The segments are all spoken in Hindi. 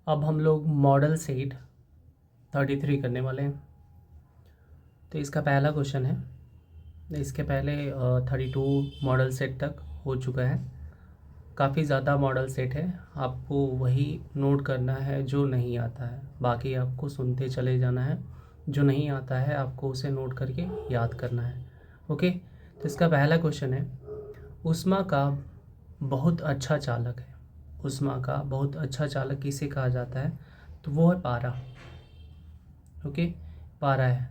अब हम लोग मॉडल सेट 33 करने वाले हैं। तो इसका पहला क्वेश्चन है, इसके पहले 32 मॉडल सेट तक हो चुका है। काफ़ी ज़्यादा मॉडल सेट है, आपको वही नोट करना है जो नहीं आता है, बाकी आपको सुनते चले जाना है। जो नहीं आता है आपको उसे नोट करके याद करना है। ओके, तो इसका पहला क्वेश्चन है, ऊष्मा का बहुत अच्छा चालक है। ऊष्मा का बहुत अच्छा चालक किसे कहा जाता है? तो वो है पारा। ओके, पारा है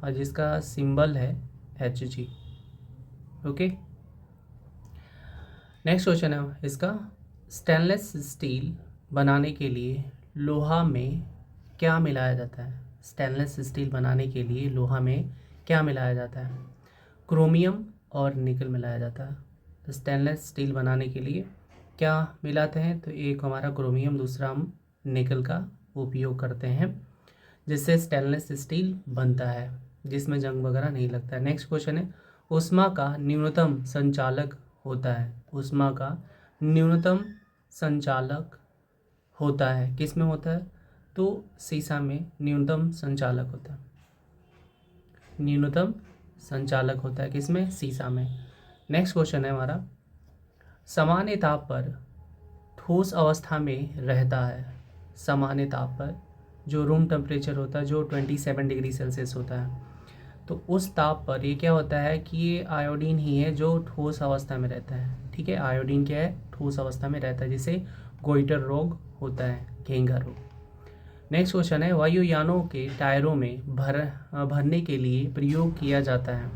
और जिसका सिंबल है Hg। ओके, नेक्स्ट क्वेश्चन है इसका, स्टेनलेस स्टील बनाने के लिए लोहा में क्या मिलाया जाता है? स्टेनलेस स्टील बनाने के लिए लोहा में क्या मिलाया जाता है? क्रोमियम और निकल मिलाया जाता है। तो स्टेनलेस स्टील बनाने के लिए क्या मिलाते हैं? तो एक हमारा क्रोमियम, दूसरा हम निकल का उपयोग करते हैं, जिससे स्टेनलेस स्टील बनता है, जिसमें जंग वगैरह नहीं लगता है। नेक्स्ट क्वेश्चन है, ऊष्मा का न्यूनतम संचालक होता है। ऊष्मा का न्यूनतम संचालक होता है, किस में होता है? तो सीसा में न्यूनतम संचालक होता है। न्यूनतम संचालक होता है किसमें? सीसा में। नेक्स्ट क्वेश्चन है हमारा, सामान्य ताप पर ठोस अवस्था में रहता है। सामान्य ताप पर जो रूम टेम्परेचर होता है, जो 27 डिग्री सेल्सियस होता है, तो उस ताप पर ये क्या होता है कि ये आयोडीन ही है जो ठोस अवस्था में रहता है। ठीक है, आयोडीन क्या है? ठोस अवस्था में रहता है, जिसे गोइटर रोग होता है, घेंघा रोग। नेक्स्ट क्वेश्चन है, वायुयानों के टायरों में भरने के लिए प्रयोग किया जाता है।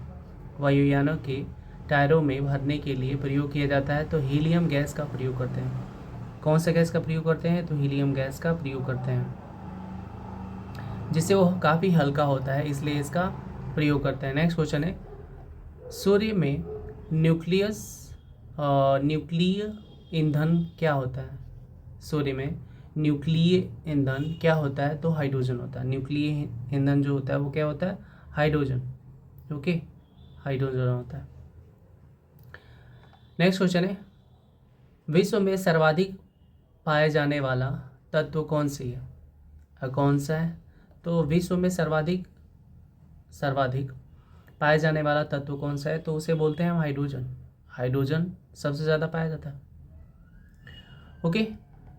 वायुयानों के टायरों में भरने के लिए प्रयोग किया जाता है, तो हीलियम गैस का प्रयोग करते हैं। कौन सा गैस का प्रयोग करते हैं? तो हीलियम गैस का प्रयोग करते हैं, जिससे वो काफ़ी हल्का होता है, इसलिए इसका प्रयोग करते हैं। नेक्स्ट क्वेश्चन है, सूर्य में न्यूक्लिय ईंधन क्या होता है? सूर्य में न्यूक्लिय ईंधन क्या होता है? तो हाइड्रोजन होता है। न्यूक्लिय ईंधन जो होता है वो क्या होता है? हाइड्रोजन। ओके, हाइड्रोजन होता है। नेक्स्ट क्वेश्चन है, विश्व में सर्वाधिक पाए जाने वाला तत्व कौन सी है? कौन सा है? तो विश्व में सर्वाधिक पाए जाने वाला तत्व कौन सा है? तो उसे बोलते हैं हम हाइड्रोजन। हाइड्रोजन सबसे ज़्यादा पाया जाता है। ओके,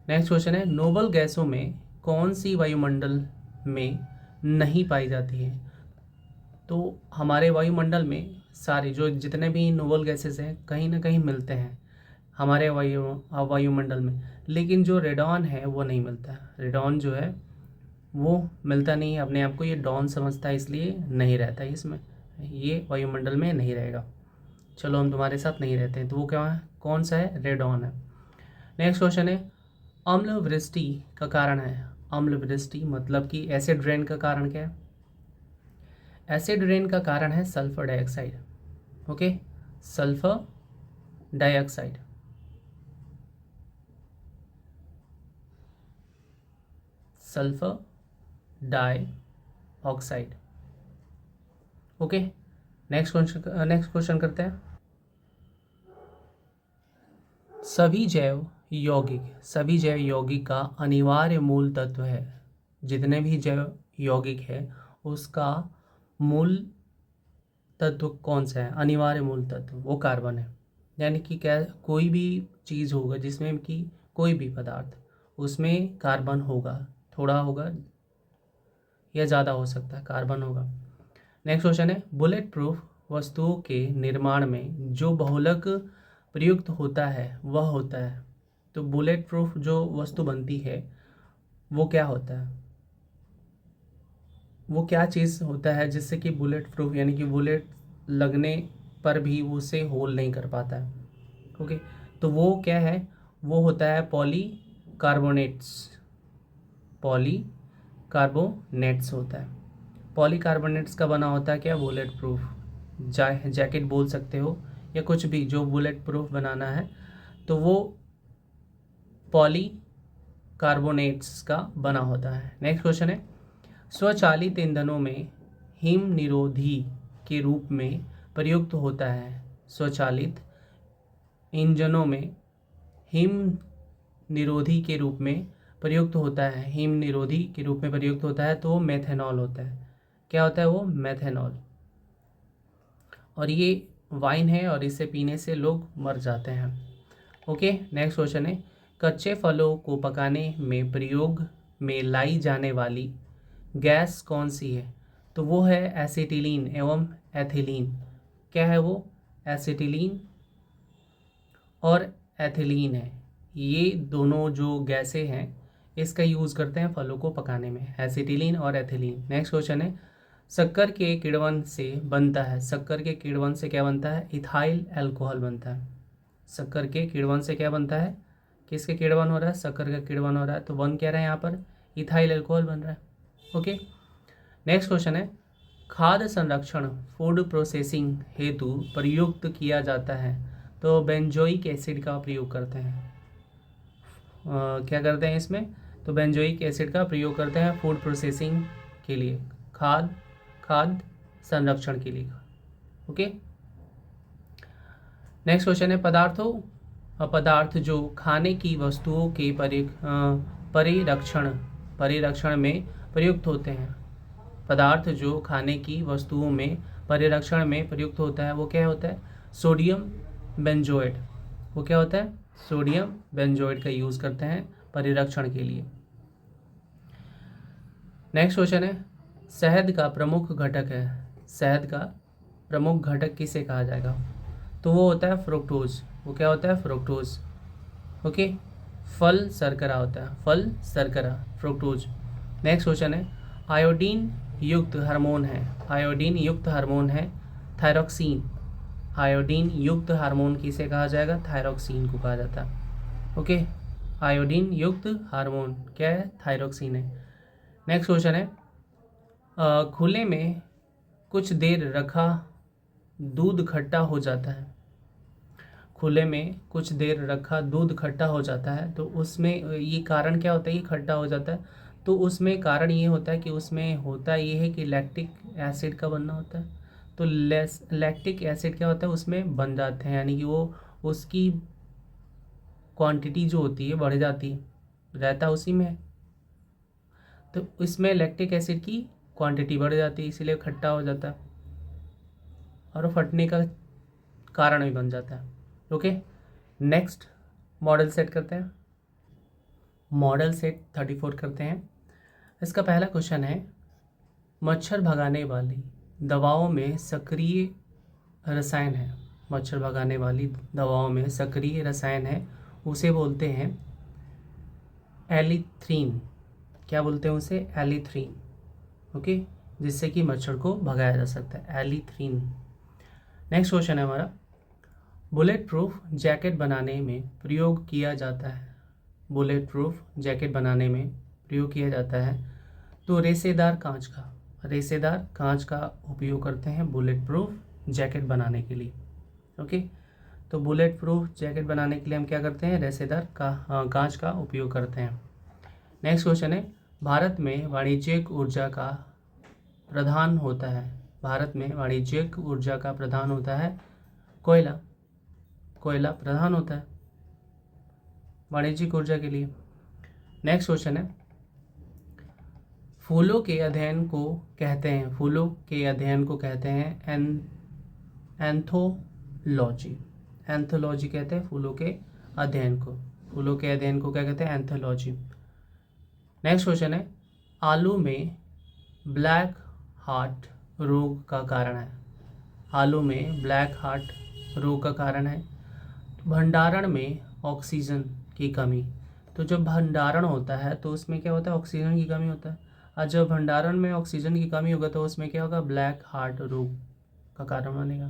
नेक्स्ट क्वेश्चन है, नोबल गैसों में कौन सी वायुमंडल में नहीं पाई जाती है? तो हमारे वायुमंडल में सारे जो जितने भी नोबल गैसेस हैं कहीं ना कहीं मिलते हैं हमारे वायुमंडल में, लेकिन जो रेडॉन है वो नहीं मिलता है। रेडॉन जो है वो मिलता नहीं है, अपने आप को ये डॉन समझता है, इसलिए नहीं रहता है इसमें, ये वायुमंडल में नहीं रहेगा। चलो हम तुम्हारे साथ नहीं रहते हैं, तो वो क्या है? कौन सा है? रेडॉन है। नेक्स्ट क्वेश्चन है, अम्ल वृष्टि का कारण है। अम्ल वृष्टि मतलब कि एसिड रेन का कारण क्या है? एसिड रेन का कारण है sulphur dioxide. Okay, sulphur dioxide. Sulphur dioxide. Okay, next question करते हैं, सभी जैव यौगिक का अनिवार्य मूल तत्व है। जितने भी जैव यौगिक है उसका मूल तत्व कौन सा है? अनिवार्य मूल तत्व वो कार्बन है। यानी कि क्या, कोई भी चीज़ होगा जिसमें कि कोई भी पदार्थ, उसमें कार्बन होगा, थोड़ा होगा या ज़्यादा हो सकता है, कार्बन होगा। नेक्स्ट क्वेश्चन है, बुलेट प्रूफ वस्तुओं के निर्माण में जो बहुलक प्रयुक्त होता है वह होता है। तो बुलेट प्रूफ जो वस्तु बनती है वो क्या होता है? वो क्या चीज़ होता है जिससे कि बुलेट प्रूफ, यानी कि बुलेट लगने पर भी उसे होल नहीं कर पाता है? ओके, तो वो क्या है? वो होता है पॉलीकार्बोनेट्स। पॉलीकार्बोनेट्स होता है। पॉलीकार्बोनेट्स का बना होता है क्या? बुलेट प्रूफ जैकेट बोल सकते हो, या कुछ भी जो बुलेट प्रूफ बनाना है तो वो पॉलीकार्बोनेट्स का बना होता है। नेक्स्ट क्वेश्चन है, स्वचालित ईंधनों में हिम निरोधी के रूप में प्रयुक्त होता है। स्वचालित इंजनों में हिम निरोधी के रूप में प्रयुक्त होता है, हिम निरोधी के रूप में प्रयुक्त होता है, तो वो मेथेनॉल होता है। क्या होता है वो? मेथेनॉल। और ये वाइन है और इसे पीने से लोग मर जाते हैं। ओके, नेक्स्ट क्वेश्चन है, कच्चे फलों को पकाने में प्रयोग में लाई जाने वाली गैस कौन सी है? तो वो है एसिटिलीन एवं एथिलीन। क्या है वो? एसिटिलीन और एथिलीन है। ये दोनों जो गैसें हैं इसका यूज़ करते हैं फलों को पकाने में, एसिटिलीन और एथिलीन। नेक्स्ट क्वेश्चन है, शक्कर के किण्वन से बनता है, शक्कर के किण्वन से क्या बनता है? इथाइल अल्कोहल बनता है। शक्कर के किण्वन से क्या बनता है? किसके किण्वन हो रहा है? शक्कर का किण्वन हो रहा है, तो बन क्या रहा है यहाँ पर? इथाइल अल्कोहल बन रहा है। ओके, नेक्स्ट क्वेश्चन है, खाद्य संरक्षण फूड प्रोसेसिंग हेतु प्रयुक्त किया जाता है, तो बेंजोइक एसिड का प्रयोग करते हैं। क्या करते हैं इसमें? तो बेंजोइक एसिड का प्रयोग करते हैं फूड प्रोसेसिंग के लिए, खाद्य संरक्षण के लिए। ओके, नेक्स्ट क्वेश्चन है, पदार्थ जो खाने की वस्तुओं के परिरक्षण में प्रयुक्त होते हैं, पदार्थ जो खाने की वस्तुओं में परिरक्षण में प्रयुक्त होता है, वो क्या होता है? Sodium benzoate. वो क्या होता है? सोडियम बेंजोएट का यूज़ करते हैं परिरक्षण के लिए। नेक्स्ट क्वेश्चन है, शहद का प्रमुख घटक है, शहद का प्रमुख घटक किसे कहा जाएगा? तो वो होता है फ्रुक्टोज। वो क्या होता है? फ्रुक्टोज। ओके, फल शर्करा होता है, फल शर्करा, फ्रुक्टोज। नेक्स्ट क्वेश्चन है, आयोडीन युक्त हार्मोन है, आयोडीन युक्त हार्मोन है थायरोक्सिन। आयोडीन युक्त हार्मोन किसे कहा जाएगा? थायरोक्सिन को कहा जाता है। ओके, आयोडीन युक्त हार्मोन क्या है? थायरोक्सिन है। नेक्स्ट क्वेश्चन है, खुले में कुछ देर रखा दूध खट्टा हो जाता है, खुले में कुछ देर रखा दूध खट्टा हो जाता है, तो उसमें ये कारण क्या होता है? ये खट्टा हो जाता है, तो उसमें कारण ये होता है कि उसमें होता ये है कि लैक्टिक एसिड का बनना होता है। तो लैक्टिक एसिड क्या होता है? उसमें बन जाते हैं, यानी कि वो उसकी क्वांटिटी जो होती है बढ़ जाती है, रहता उसी में है, तो इसमें लैक्टिक एसिड की क्वांटिटी बढ़ जाती है, इसीलिए खट्टा हो जाता है और फटने का कारण भी बन जाता है। ओके, नेक्स्ट मॉडल सेट करते हैं, मॉडल सेट 34 करते हैं। इसका पहला क्वेश्चन है, मच्छर भगाने वाली दवाओं में सक्रिय रसायन है, मच्छर भगाने वाली दवाओं में सक्रिय रसायन है, उसे बोलते हैं एलिथ्रीन। क्या बोलते हैं उसे? एलिथ्रीन। ओके, जिससे कि मच्छर को भगाया जा सकता है, एलिथ्रीन। नेक्स्ट क्वेश्चन है हमारा, बुलेट प्रूफ जैकेट बनाने में प्रयोग किया जाता है, बुलेट प्रूफ जैकेट बनाने में प्रयोग किया जाता है, तो रेसेदार कांच का उपयोग करते हैं बुलेट प्रूफ जैकेट बनाने के लिए। ओके, तो बुलेट प्रूफ जैकेट बनाने के लिए हम क्या करते हैं? रेसेदार कांच का उपयोग करते हैं। नेक्स्ट क्वेश्चन है, भारत में वाणिज्यिक ऊर्जा का प्रधान होता है, भारत में वाणिज्यिक ऊर्जा का प्रधान होता है कोयला, कोयला प्रधान होता है वाणिज्यिक ऊर्जा के लिए। नेक्स्ट क्वेश्चन है, फूलों के अध्ययन को कहते हैं, फूलों के अध्ययन को कहते हैं एंथोलॉजी, एंथोलॉजी कहते हैं फूलों के अध्ययन को, फूलों के अध्ययन को क्या कहते हैं? एंथोलॉजी। नेक्स्ट क्वेश्चन है, आलू में ब्लैक हार्ट रोग का कारण है, आलू में ब्लैक हार्ट रोग का कारण है भंडारण में ऑक्सीजन की कमी। तो जब भंडारण होता है तो उसमें क्या होता है? ऑक्सीजन की कमी होता है, और जब भंडारण में ऑक्सीजन की कमी होगा तो उसमें क्या होगा? ब्लैक हार्ट रोग का कारण बनेगा,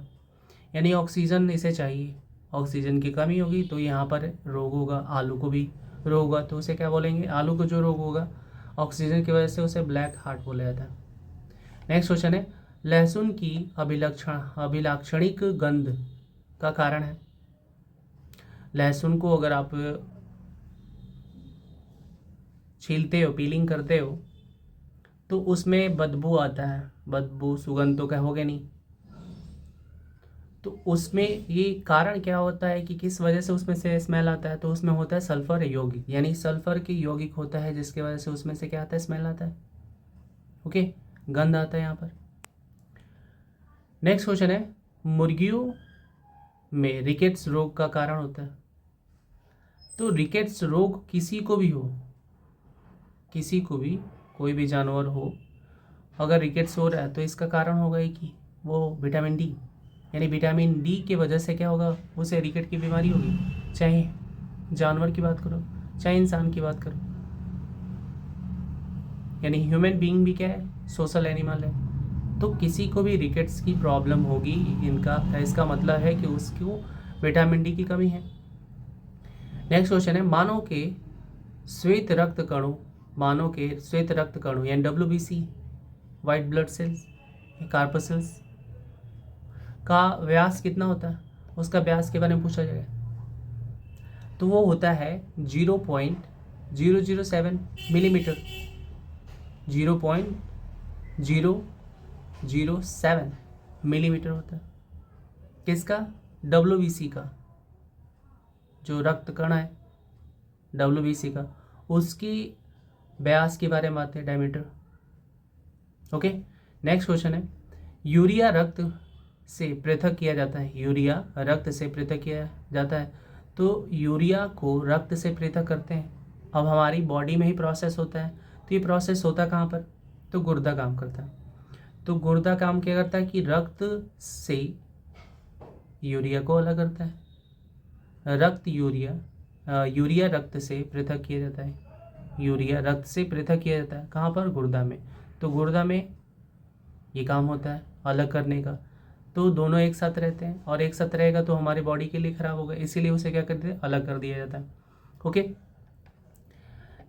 यानी ऑक्सीजन इसे चाहिए, ऑक्सीजन की कमी होगी तो यहाँ पर रोग होगा, आलू को भी रोग होगा, तो उसे क्या बोलेंगे? आलू को जो रोग होगा ऑक्सीजन की वजह से उसे ब्लैक हार्ट बोला जाता है। नेक्स्ट क्वेश्चन है, लहसुन की अभिलाक्षणिक गंध का कारण है, लहसुन को अगर आप छीलते हो, पीलिंग करते हो, तो उसमें बदबू आता है, बदबू, सुगंध तो कहोगे नहीं, तो उसमें ये कारण क्या होता है कि किस वजह से उसमें से स्मेल आता है, तो उसमें होता है सल्फर यौगिक, यानी सल्फर की यौगिक होता है जिसकी वजह से उसमें से क्या आता है, स्मेल आता है। ओके, गंध आता है यहाँ पर। नेक्स्ट क्वेश्चन है, मुर्गियों में रिकेट्स रोग का कारण होता है। तो रिकेट्स रोग किसी को भी हो, किसी को भी, कोई भी जानवर हो, अगर रिकेट्स हो रहा है तो इसका कारण होगा ही कि वो विटामिन डी, यानी विटामिन डी की वजह से क्या होगा, उसे रिकेट की बीमारी होगी। चाहे जानवर की बात करो चाहे इंसान की बात करो, यानी ह्यूमन बीइंग भी क्या है, सोशल एनिमल है, तो किसी को भी रिकेट्स की प्रॉब्लम होगी। इनका इसका मतलब है कि उसको विटामिन डी की कमी है। नेक्स्ट क्वेश्चन है, मानव के श्वेत रक्त कणों, मानव के श्वेत रक्त कणों यानी WBC, वाइट ब्लड सेल्स, कार्पसेल्स का व्यास कितना होता है, उसका व्यास के बारे में पूछा जाएगा। तो वो होता है 0.007 मिलीमीटर, 0.007 मिलीमीटर होता है। किसका, WBC का, जो रक्त कण है WBC का, उसकी व्यास के बारे में आते हैं, डायमीटर। ओके, नेक्स्ट क्वेश्चन है, यूरिया रक्त से पृथक किया जाता है, यूरिया रक्त से पृथक किया जाता है। तो यूरिया को रक्त से पृथक करते हैं, अब हमारी बॉडी में ही प्रोसेस होता है। तो ये प्रोसेस होता कहाँ पर, तो गुर्दा काम करता है। तो गुर्दा काम क्या करता है कि रक्त से यूरिया को अलग करता है, यूरिया रक्त से पृथक किया जाता है, यूरिया रक्त से पृथक किया जाता है कहाँ पर, गुर्दा में। तो गुर्दा में ये काम होता है अलग करने का। तो दोनों एक साथ रहते हैं, और एक साथ रहेगा तो हमारी बॉडी के लिए खराब होगा, इसीलिए उसे क्या करते हैं, अलग कर दिया जाता है। ओके,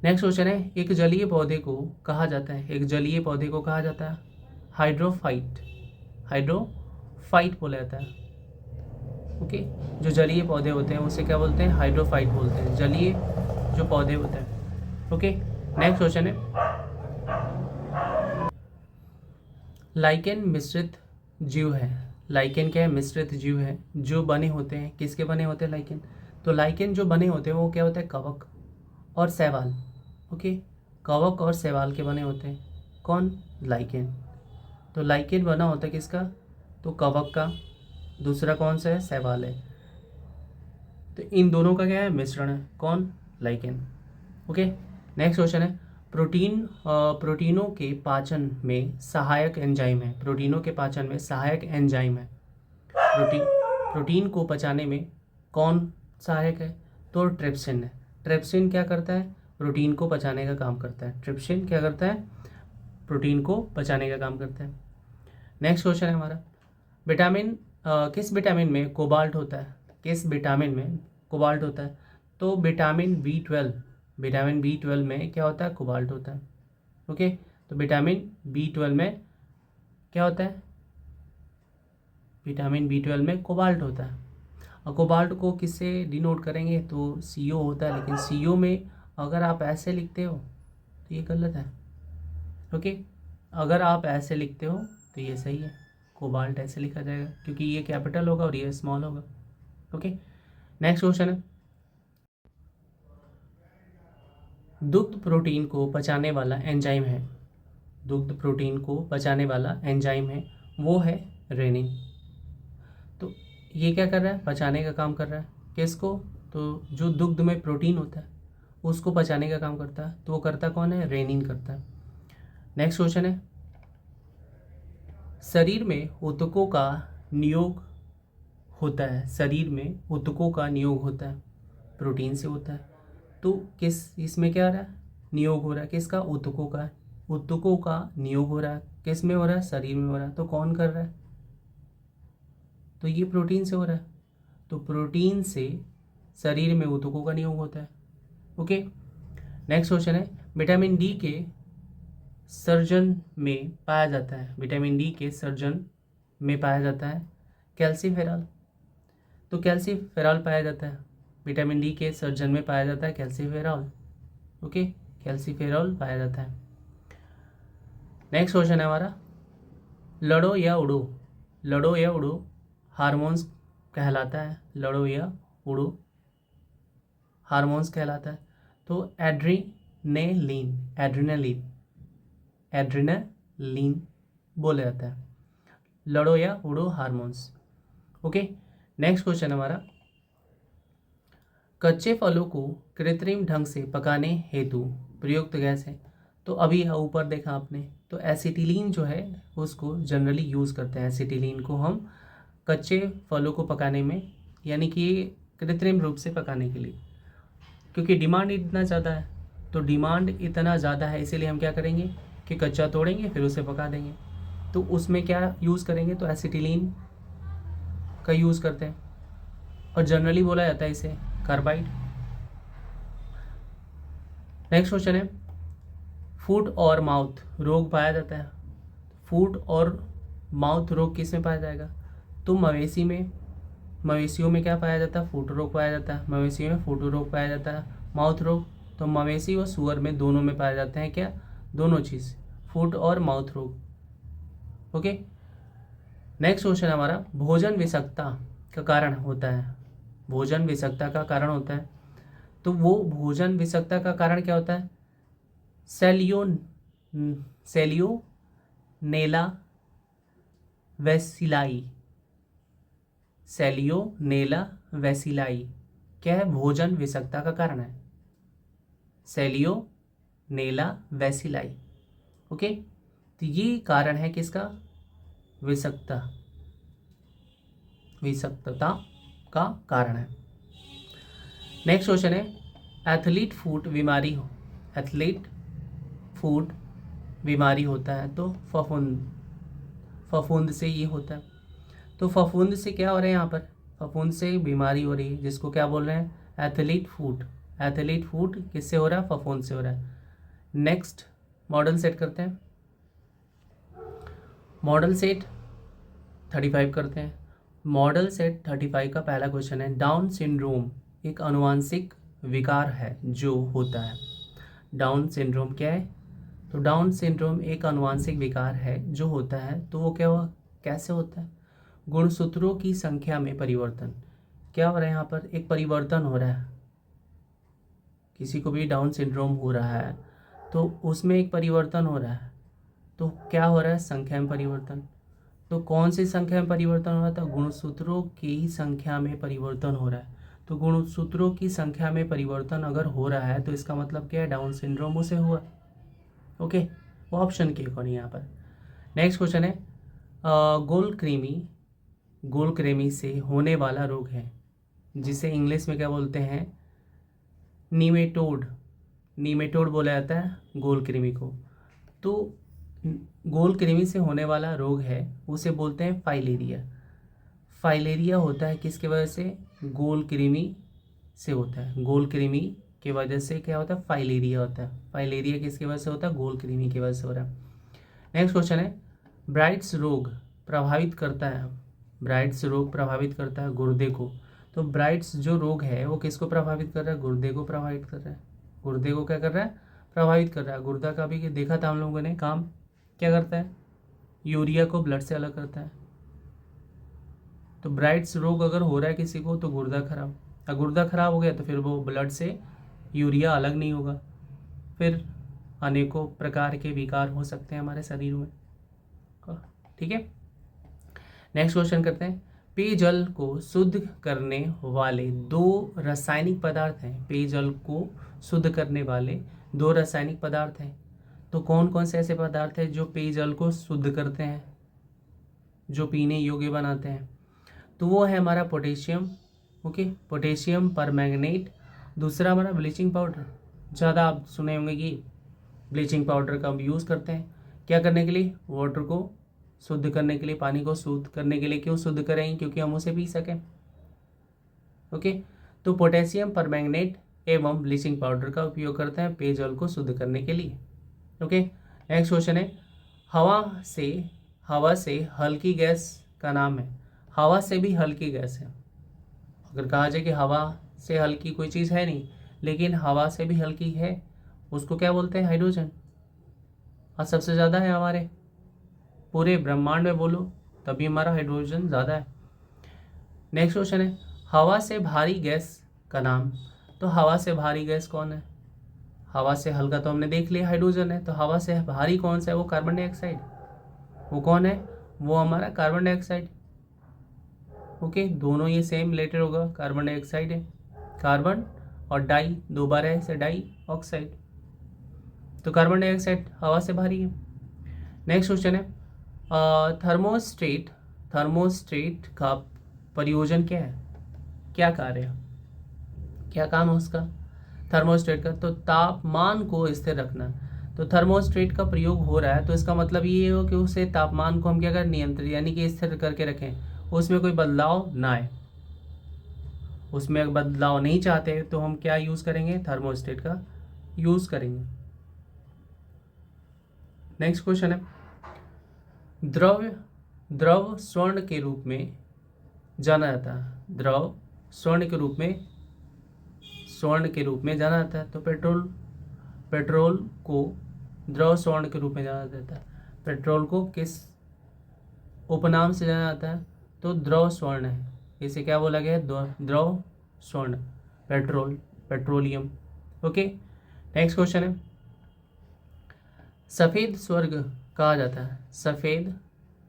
नेक्स्ट क्वेश्चन है, एक जलीय पौधे को कहा जाता है, एक जलीय पौधे को कहा जाता है हाइड्रोफाइट, हाइड्रोफाइट बोला जाता है। ओके, जो जलीय पौधे होते हैं उसे क्या बोलते हैं, हाइड्रोफाइट बोलते हैं, जलीय जो पौधे होते हैं। ओके, नेक्स्ट क्वेश्चन है, लाइकेन मिश्रित जीव है, लाइकेन क्या है, मिश्रित जीव है, जो बने होते हैं, किसके बने होते हैं, लाइकेन। तो लाइकेन जो बने होते हैं वो क्या होता है, कवक और शैवाल। ओके, कवक और शैवाल के बने होते हैं, कौन, लाइकेन। तो लाइकेन बना होता है किसका, तो कवक का, दूसरा कौन सा है, शैवाल है। तो इन दोनों का क्या है, मिश्रण है, कौन, लाइकेन। ओके, नेक्स्ट क्वेश्चन है, प्रोटीनों के पाचन में सहायक एंजाइम है, प्रोटीनों के पाचन में सहायक एंजाइम है, प्रोटीन को पचाने में कौन सहायक है, तो ट्रिप्सिन है। ट्रिप्सिन क्या करता है, प्रोटीन को पचाने का काम करता है, ट्रिप्सिन क्या करता है, प्रोटीन को पचाने का काम करता है। नेक्स्ट क्वेश्चन है हमारा, विटामिन किस विटामिन में कोबाल्ट होता है, किस विटामिन में कोबाल्ट होता है, तो विटामिन B12 में क्या होता है, कोबाल्ट होता है। ओके, तो विटामिन B12 में क्या होता है, विटामिन B12 में कोबाल्ट होता है। और कोबाल्ट को किससे डिनोट करेंगे, तो CO होता है, लेकिन CO में अगर आप ऐसे लिखते हो तो ये गलत है। ओके, अगर आप ऐसे लिखते हो तो ये सही है, कोबाल्ट ऐसे लिखा जाएगा क्योंकि ये कैपिटल होगा और ये स्मॉल होगा। ओके, नेक्स्ट क्वेश्चन है, दुग्ध प्रोटीन को पचाने वाला एंजाइम है, दुग्ध प्रोटीन को पचाने वाला एंजाइम है, वो है रेनिन। तो ये क्या कर रहा है, पचाने का काम कर रहा है, किसको, तो जो दुग्ध में प्रोटीन होता है उसको पचाने का काम करता है, तो वो करता कौन है, रेनिन करता है। नेक्स्ट क्वेश्चन है, शरीर में ऊतकों का नियोग होता है, शरीर में ऊतकों का नियोग होता है, प्रोटीन से होता है। तो किस, इसमें क्या हो रहा है, नियोग हो रहा है, किसका, ऊतकों का, ऊतकों का नियोग हो रहा है, किस में हो रहा है, शरीर में हो रहा है। तो कौन कर रहा है, तो ये प्रोटीन से हो रहा है, तो प्रोटीन से शरीर में ऊतकों का नियोग होता है। ओके, नेक्स्ट क्वेश्चन है, विटामिन डी के सर्जन में पाया जाता है, विटामिन डी के सर्जन में पाया जाता है कैल्सीफेरॉल। तो कैल्सीफेरॉल पाया जाता है, विटामिन डी के सर्जन में पाया जाता है कैल्सीफेरॉल। ओके, कैल्सीफेरॉल पाया जाता है। नेक्स्ट क्वेश्चन है हमारा, लड़ो या उड़ो, लड़ो या उड़ो हार्मोन्स कहलाता है, लड़ो या उड़ो हार्मोन्स कहलाता है। तो एड्रीनेलिन एड्रीनलिन एड्रीनलिन बोला जाता है, लड़ो या उड़ो हार्मोन्स। ओके, नेक्स्ट क्वेश्चन हमारा, कच्चे फलों को कृत्रिम ढंग से पकाने हेतु प्रयुक्त गैस है। तो अभी ऊपर देखा आपने, तो एसिटिलीन जो है उसको जनरली यूज़ करते हैं। एसिटिलीन को हम कच्चे फलों को पकाने में, यानी कि कृत्रिम रूप से पकाने के लिए, क्योंकि डिमांड इतना ज़्यादा है। तो डिमांड इतना ज़्यादा है इसीलिए हम क्या करेंगे कि कच्चा तोड़ेंगे फिर उसे पका देंगे। तो उसमें क्या यूज़ करेंगे, तो एसिटिलीन का यूज़ करते हैं, और जनरली बोला जाता है इसे कार्बाइड। नेक्स्ट क्वेश्चन है, फूट और माउथ रोग पाया जाता है। फूट और माउथ रोग किस में पाया जाएगा, तो मवेशियों में क्या पाया जाता है, फूट रोग पाया जाता है। मवेशियों में फूट रोग पाया जाता है। माउथ रोग तो मवेशी और सूअर में दोनों में पाए जाते हैं, क्या, दोनों चीज़, फूट और माउथ रोग। ओके, नेक्स्ट क्वेश्चन हमारा, भोजन विषाक्तता का कारण होता है। भोजन विषाक्तता का कारण होता है, तो वो भोजन विषाक्तता का कारण क्या होता है, सेलियोनेला वैसिलाई। सेलियोनेला वैसिलाई क्या है, भोजन विषाक्तता का कारण है, सेलियोनेला वैसिलाई। ओके, तो ये कारण है किसका, विषाक्तता का कारण है। नेक्स्ट क्वेश्चन है, एथलीट फूट बीमारी होता है तो फफूंद से ये होता है। तो फफूंद से क्या हो रहा है, यहाँ पर फफूंद से बीमारी हो रही है, जिसको क्या बोल रहे हैं, एथलीट फूट किससे हो रहा है, फफूंद से हो रहा है। नेक्स्ट मॉडल सेट करते हैं, मॉडल सेट 35 करते हैं। मॉडल सेट 35 का पहला क्वेश्चन है, डाउन सिंड्रोम एक अनुवांशिक विकार है जो होता है। डाउन सिंड्रोम क्या है, तो डाउन सिंड्रोम एक अनुवांशिक विकार है जो होता है। तो वो कैसे होता है, गुणसूत्रों की संख्या में परिवर्तन। क्या हो रहा है, यहाँ पर एक परिवर्तन हो रहा है, किसी को भी डाउन सिंड्रोम हो रहा है तो उसमें एक परिवर्तन हो रहा है। तो क्या हो रहा है, संख्या में परिवर्तन। तो कौन सी संख्या में परिवर्तन हो रहा था, गुणसूत्रों की संख्या में परिवर्तन हो रहा है। तो गुणसूत्रों की संख्या में परिवर्तन अगर हो रहा है तो इसका मतलब क्या है, डाउन सिंड्रोम उसे हुआ। ओके, वो ऑप्शन के अकॉर्डिंग यहाँ पर। नेक्स्ट क्वेश्चन है, गोलक्रेमी से होने वाला रोग है जिसे इंग्लिश में क्या बोलते हैं, नीमेटोड बोला जाता है गोलकृमि को। तो गोलकृमि से होने वाला रोग है उसे बोलते हैं फाइलेरिया होता है किसकी वजह से, गोलकृमि से होता है। गोलकृमि की वजह से क्या होता है, फाइलेरिया होता है। फाइलेरिया किसकी वजह से होता है, गोलकृमि की वजह से हो रहा है। नेक्स्ट क्वेश्चन है, ब्राइट्स रोग प्रभावित करता है गुर्दे को। तो ब्राइट्स जो रोग है वो किसको प्रभावित कर रहा है, गुर्दे को प्रभावित कर रहा है। गुर्दे को क्या कर रहा है, प्रभावित कर रहा है। गुर्दा का भी देखा था हम लोगों ने काम, क्या करता है, यूरिया को ब्लड से अलग करता है। तो ब्राइट्स रोग अगर हो रहा है किसी को तो गुर्दा खराब, अगर गुर्दा खराब हो गया तो फिर वो ब्लड से यूरिया अलग नहीं होगा, फिर अनेकों प्रकार के विकार हो सकते हैं हमारे शरीर में। ठीक है, नेक्स्ट क्वेश्चन करते हैं, पेयजल को शुद्ध करने वाले दो रासायनिक पदार्थ हैं। पेयजल को शुद्ध करने वाले दो रासायनिक पदार्थ हैं। तो कौन कौन से ऐसे पदार्थ हैं जो पेयजल को शुद्ध करते हैं, जो पीने योग्य बनाते हैं, तो वो है हमारा पोटेशियम। Okay, potassium permanganate. दूसरा हमारा ब्लीचिंग पाउडर। ज़्यादा आप सुने होंगे कि ब्लीचिंग पाउडर का हम यूज़ करते हैं क्या करने के लिए, वाटर को शुद्ध करने के लिए, पानी को शुद्ध करने के लिए। क्यों शुद्ध करेंगे, क्योंकि हम उसे पी सकें। ओके, तो पोटेशियम परमैंगनेट एवं ब्लीचिंग पाउडर का उपयोग करते हैं पेयजल को शुद्ध करने के लिए। ओके, नेक्स्ट क्वेश्चन है, हवा से हल्की गैस का नाम है। हवा से भी हल्की गैस है। अगर कहा जाए कि हवा से हल्की कोई चीज़ है नहीं, लेकिन हवा से भी हल्की है, उसको क्या बोलते हैं, हाइड्रोजन। और सबसे ज़्यादा है हमारे पूरे ब्रह्मांड में बोलो तभी हमारा हाइड्रोजन ज़्यादा है। नेक्स्ट क्वेश्चन है हवा से भारी गैस का नाम। तो हवा से भारी गैस कौन है? हवा से हल्का तो हमने देख लिया हाइड्रोजन है, तो हवा से भारी कौन सा है? वो कार्बन डाइऑक्साइड। वो कौन है? वो हमारा कार्बन डाइऑक्साइड। ओके, दोनों ये सेम रिलेटेड होगा, कार्बन डाइऑक्साइड है। कार्बन और डाई दो बार है, इसे डाई ऑक्साइड। तो कार्बन डाइऑक्साइड हवा से भारी है। नेक्स्ट क्वेश्चन है थर्मोस्टेट। थर्मोस्टेट का प्रयोजन क्या है? क्या कार्य है? क्या काम है उसका थर्मोस्टेट का? तो तापमान को स्थिर रखना। तो थर्मोस्टेट का प्रयोग हो रहा है तो इसका मतलब ये हो कि उसे तापमान को हम क्या करें? नियंत्रित यानी कि स्थिर करके रखें, उसमें कोई बदलाव ना आए। उसमें अगर बदलाव नहीं चाहते तो हम क्या यूज़ करेंगे? थर्मोस्टेट का यूज़ करेंगे। नेक्स्ट क्वेश्चन है द्रव द्रव स्वर्ण के रूप में जाना जाता है। द्रव स्वर्ण के रूप में जाना जाता है। तो पेट्रोल को द्रव स्वर्ण के रूप में जाना जाता है। पेट्रोल को किस उपनाम से जाना जाता है? तो द्रव स्वर्ण है, इसे क्या बोला गया है? द्रव स्वर्ण, पेट्रोलियम। ओके, नेक्स्ट क्वेश्चन है सफ़ेद स्वर्ग कहा जाता है। सफ़ेद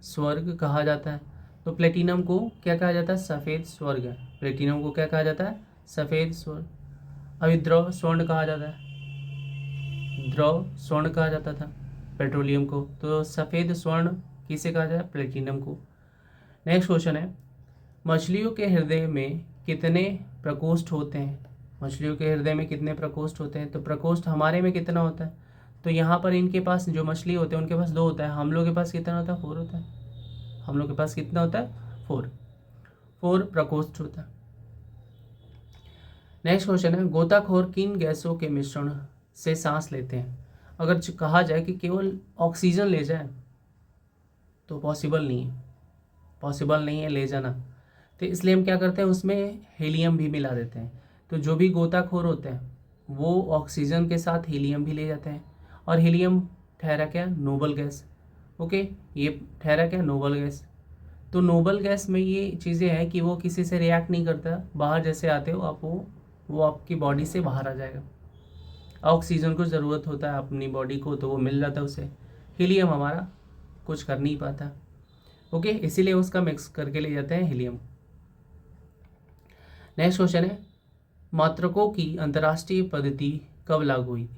स्वर्ग कहा जाता है। तो प्लेटिनम को क्या कहा जाता है? सफ़ेद स्वर्ग। प्लेटिनम को क्या कहा जाता है? सफ़ेद स्वर्ग। अभी द्रव स्वर्ण कहा जाता है, द्रव स्वर्ण कहा जाता था पेट्रोलियम को। तो सफ़ेद स्वर्ण किसे कहा जाता है? प्लेटिनम को। नेक्स्ट क्वेश्चन है मछलियों के हृदय में कितने प्रकोष्ठ होते हैं? मछलियों के हृदय में कितने प्रकोष्ठ होते हैं? तो प्रकोष्ठ हमारे में कितना होता है? तो यहाँ पर इनके पास जो मछली होते हैं उनके पास 2 होता है, हम लोग के पास कितना होता है? 4 होता है। हम लोग के पास कितना होता है? 4 प्रकोष्ठ होता है। नेक्स्ट क्वेश्चन है गोताखोर किन गैसों के मिश्रण से सांस लेते हैं? अगर कहा जाए कि केवल ऑक्सीजन ले जाए तो पॉसिबल नहीं है ले जाना। तो इसलिए हम क्या करते हैं? उसमें हीलियम भी मिला देते हैं। तो जो भी गोताखोर होते हैं वो ऑक्सीजन के साथ हीलियम भी ले जाते हैं, और हीलियम ठहरा क्या? Noble gas. ओके, ये ठहरा क्या? Noble gas. तो नोबल गैस में ये चीज़ें हैं कि वो किसी से रिएक्ट नहीं करता, बाहर जैसे आते हो आप वो आपकी बॉडी से बाहर आ जाएगा। ऑक्सीजन को ज़रूरत होता है अपनी बॉडी को, तो वो मिल जाता है उसे। हीलियम हमारा कुछ कर नहीं पाता। ओके, इसीलिए उसका मिक्स करके ले जाते हैं हीलियम। नेक्स्ट क्वेश्चन है मात्रकों की अंतर्राष्ट्रीय पद्धति कब लागू हुई थी?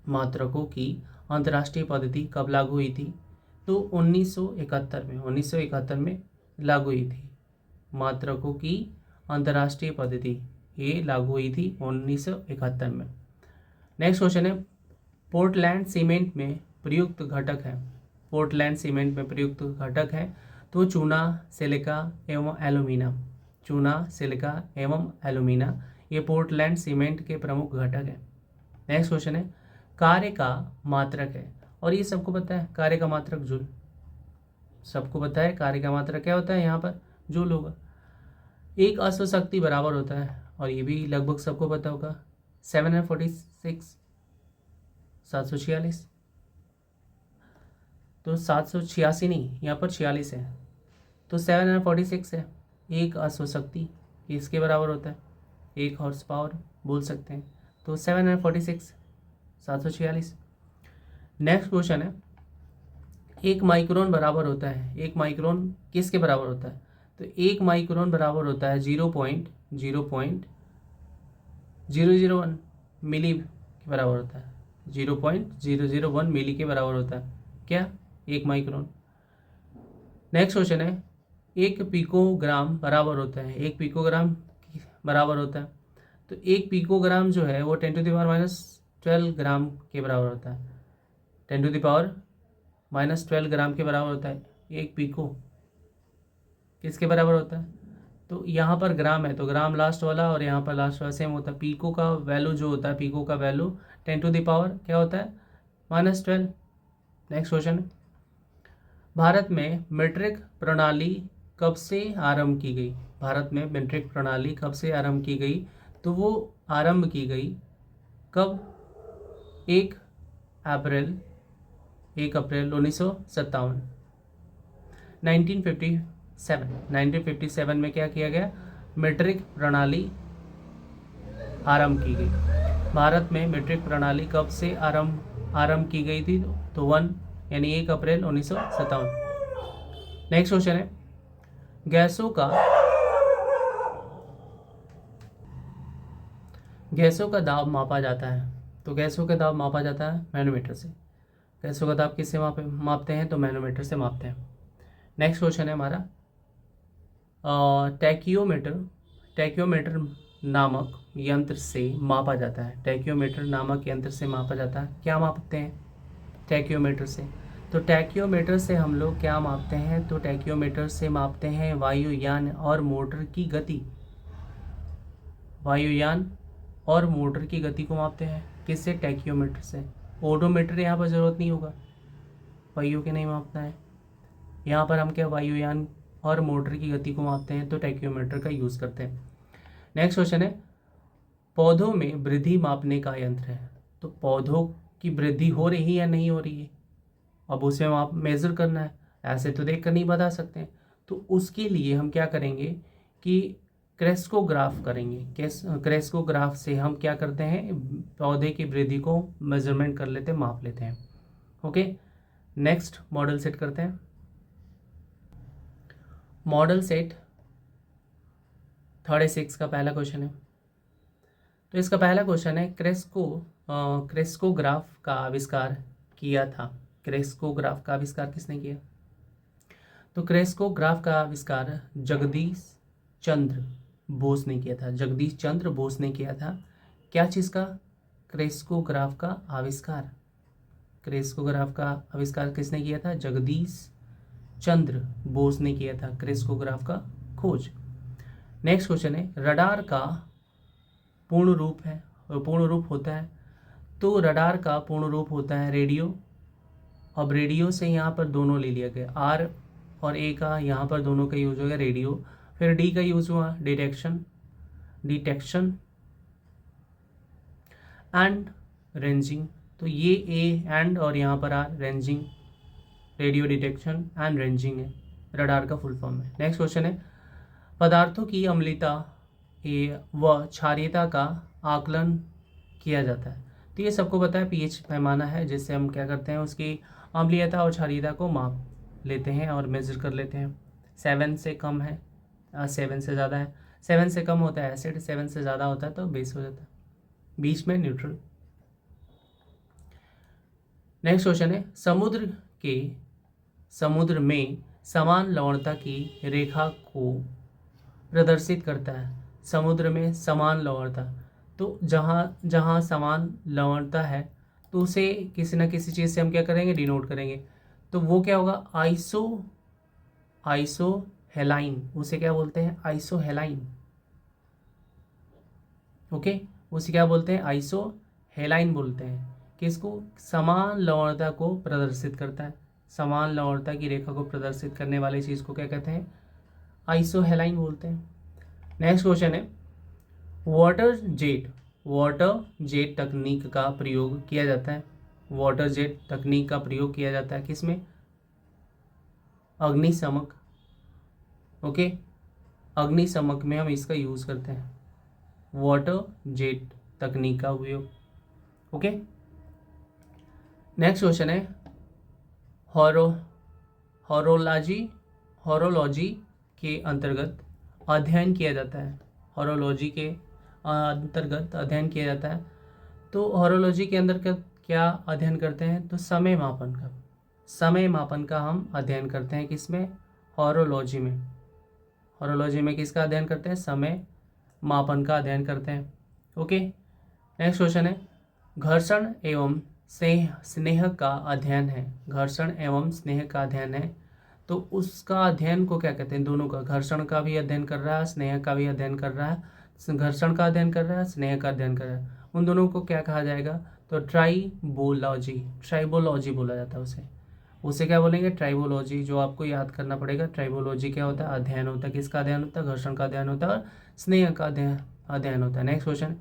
मात्रकों की अंतर्राष्ट्रीय पद्धति कब लागू हुई थी? तो 1971 में लागू हुई थी। मात्रकों की अंतर्राष्ट्रीय पद्धति ये लागू हुई थी 1971 में। नेक्स्ट क्वेश्चन है पोर्टलैंड सीमेंट में प्रयुक्त घटक है। पोर्टलैंड सीमेंट में प्रयुक्त घटक है तो चूना, सिलिका एवं एल्यूमिना। चूना, सिलिका एवं एल्यूमिना ये पोर्टलैंड सीमेंट के प्रमुख घटक हैं। नेक्स्ट क्वेश्चन है कार्य का मात्रक है, और ये सबको पता है कार्य का मात्रक जूल। सबको पता है कार्य का मात्रक क्या होता है? यहाँ पर जूल होगा। एक अश्व शक्ति बराबर होता है, और ये भी लगभग सबको पता होगा 746 746। तो 786 नहीं, यहाँ पर 46 है, तो 746 है। एक अश्व शक्ति इसके बराबर होता है, 1 हॉर्स पावर बोल सकते हैं। तो 746 746। नेक्स्ट क्वेश्चन है 1 माइक्रोन बराबर होता है। 1 माइक्रोन किसके बराबर होता है? तो 1 माइक्रोन बराबर होता है 0.001 मिली के बराबर होता है। 0.001 मिली के बराबर होता है क्या? 1 माइक्रोन। नेक्स्ट क्वेश्चन है 1 पिकोग्राम बराबर होता है। 1 पिकोग्राम बराबर होता है, तो 1 पिकोग्राम जो है वो 10⁻⁻12 ग्राम के बराबर होता है। 10⁻⁻12 ग्राम के बराबर होता है। 1 पिको किसके बराबर होता है? तो यहाँ पर ग्राम है तो ग्राम लास्ट वाला, और यहाँ पर लास्ट वाला सेम होता है। पिको का वैल्यू जो होता है, पिको का वैल्यू 10⁻, क्या होता है? -12। नेक्स्ट क्वेश्चन, भारत में मीट्रिक प्रणाली कब से आरंभ की गई? भारत में मीट्रिक प्रणाली कब से आरंभ की गई? तो वो आरंभ की गई कब? 1 अप्रैल 1957, 1957 1957 में क्या किया गया, मीट्रिक प्रणाली आरंभ की गई। भारत में मीट्रिक प्रणाली कब से आरंभ की गई थी, तो 1 अप्रैल 1957। नेक्स्ट क्वेश्चन है, गैसों का दाब मापा जाता है, तो गैसों का दाब मापा जाता है मैनोमीटर से। गैसों का दाब किससे मापते हैं, तो मैनोमीटर से मापते हैं। नेक्स्ट क्वेश्चन है हमारा, टैक्योमीटर नामक यंत्र से मापा जाता है। टैक्योमीटर नामक यंत्र से मापा जाता है, क्या मापते हैं टैक्योमीटर से, तो टैक्योमीटर से हम लोग क्या मापते हैं, तो टैक्योमीटर से मापते हैं वायुयान और मोटर की गति। वायुयान और मोटर की गति को मापते हैं किससे, टैक्योमीटर से। ओडोमीटर यहाँ पर ज़रूरत नहीं होगा, पहियों के नहीं मापना है। यहाँ पर हम क्या वायुयान और मोटर की गति को मापते हैं, तो टैक्योमीटर का यूज़ करते हैं। नेक्स्ट क्वेश्चन है, पौधों में वृद्धि मापने का यंत्र है, तो पौधों की वृद्धि हो रही है या नहीं हो रही है, अब उसे आप मेज़र करना है, ऐसे तो देख कर नहीं बता सकते हैं। तो उसके लिए हम क्या करेंगे कि क्रेस्कोग्राफ करेंगे। क्रेस्कोग्राफ से हम क्या करते हैं, पौधे की वृद्धि को मेजरमेंट कर लेते हैं, माप लेते हैं। ओके, नेक्स्ट मॉडल सेट करते हैं। मॉडल सेट 36 का पहला क्वेश्चन है। तो इसका पहला क्वेश्चन है, क्रेस्कोग्राफ का आविष्कार किया था। क्रेस्कोग्राफ का आविष्कार किसने किया, तो क्रेस्कोग्राफ का आविष्कार जगदीश चंद्र बोस ने किया था। जगदीश चंद्र बोस ने किया था। क्या चीज़ का, क्रेस्कोग्राफ का आविष्कार। क्रेस्कोग्राफ का आविष्कार किसने किया था, जगदीश चंद्र बोस ने किया था क्रेस्कोग्राफ का खोज। नेक्स्ट क्वेश्चन है, रडार का पूर्ण रूप होता है, तो रडार का पूर्ण रूप होता है रेडियो। अब रेडियो से यहाँ पर दोनों ले लिया गया, आर और ए का यहाँ पर दोनों का यूज हो गया रेडियो। फिर डी का यूज हुआ डिटेक्शन एंड रेंजिंग, तो ये ए एंड और यहाँ पर R ranging, radio detection and ranging है, रडार का फुल फॉर्म है। नेक्स्ट क्वेश्चन है, पदार्थों की अम्लता व क्षारीयता का आकलन किया जाता है, तो ये सबको पता है पीएच पैमाना है, जिससे हम क्या करते हैं, उसकी अम्लीयता और क्षारीयता को माप लेते हैं और मेजर कर लेते हैं। 7 से कम है, 7 से ज़्यादा है, 7 से कम होता है एसिड, 7 से ज़्यादा होता है तो बेस हो जाता है, बीच में न्यूट्रल। नेक्स्ट क्वेश्चन है, समुद्र में समान लवणता की रेखा को प्रदर्शित करता है। समुद्र में समान लवणता, तो जहाँ समान लवणता है तो उसे किसी न किसी चीज़ से हम क्या करेंगे, डिनोट करेंगे। तो वो क्या होगा, आइसोहेलाइन, उसे क्या बोलते हैं, आइसोहेलाइन। ओके, उसे क्या बोलते हैं, आइसोहेलाइन बोलते हैं। किसको, समान लवणता को प्रदर्शित करता है, समान लवणता की रेखा को प्रदर्शित करने वाली चीज़ को क्या कहते हैं, आइसोहेलाइन बोलते हैं। नेक्स्ट क्वेश्चन है, वाटर जेट तकनीक का प्रयोग किया जाता है। वाटर जेट तकनीक का प्रयोग किया जाता है किसमें, अग्निशमक। ओके, अग्निशमक में हम इसका यूज़ करते हैं, वाटर जेट तकनीक का उपयोग। ओके, नेक्स्ट क्वेश्चन है, हॉरोलॉजी के अंतर्गत अध्ययन किया जाता है। हॉरोलॉजी के अंतर्गत अध्ययन किया जाता है, तो हॉरोलॉजी के अंदर क्या अध्ययन करते हैं, तो समय मापन का हम अध्ययन करते हैं किसमें, हॉरोलॉजी में किसका अध्ययन करते हैं, समय मापन का अध्ययन करते हैं। ओके, नेक्स्ट क्वेश्चन है, घर्षण एवं स्नेह का अध्ययन है। घर्षण एवं स्नेह का अध्ययन है, तो उसका अध्ययन को क्या कहते हैं, दोनों का, घर्षण का भी अध्ययन कर रहा है, स्नेह का भी अध्ययन कर रहा है, घर्षण का अध्ययन कर रहा है, स्नेह का अध्ययन कर रहा है, उन दोनों को क्या कहा जाएगा, तो ट्राइबोलॉजी बोला जाता है उसे क्या बोलेंगे, ट्राइबोलॉजी। जो आपको याद करना पड़ेगा, ट्राइबोलॉजी क्या होता है, अध्ययन होता है, किसका अध्ययन होता है, घर्षण का अध्ययन होता है और स्नेह का अध्ययन होता है। नेक्स्ट क्वेश्चन,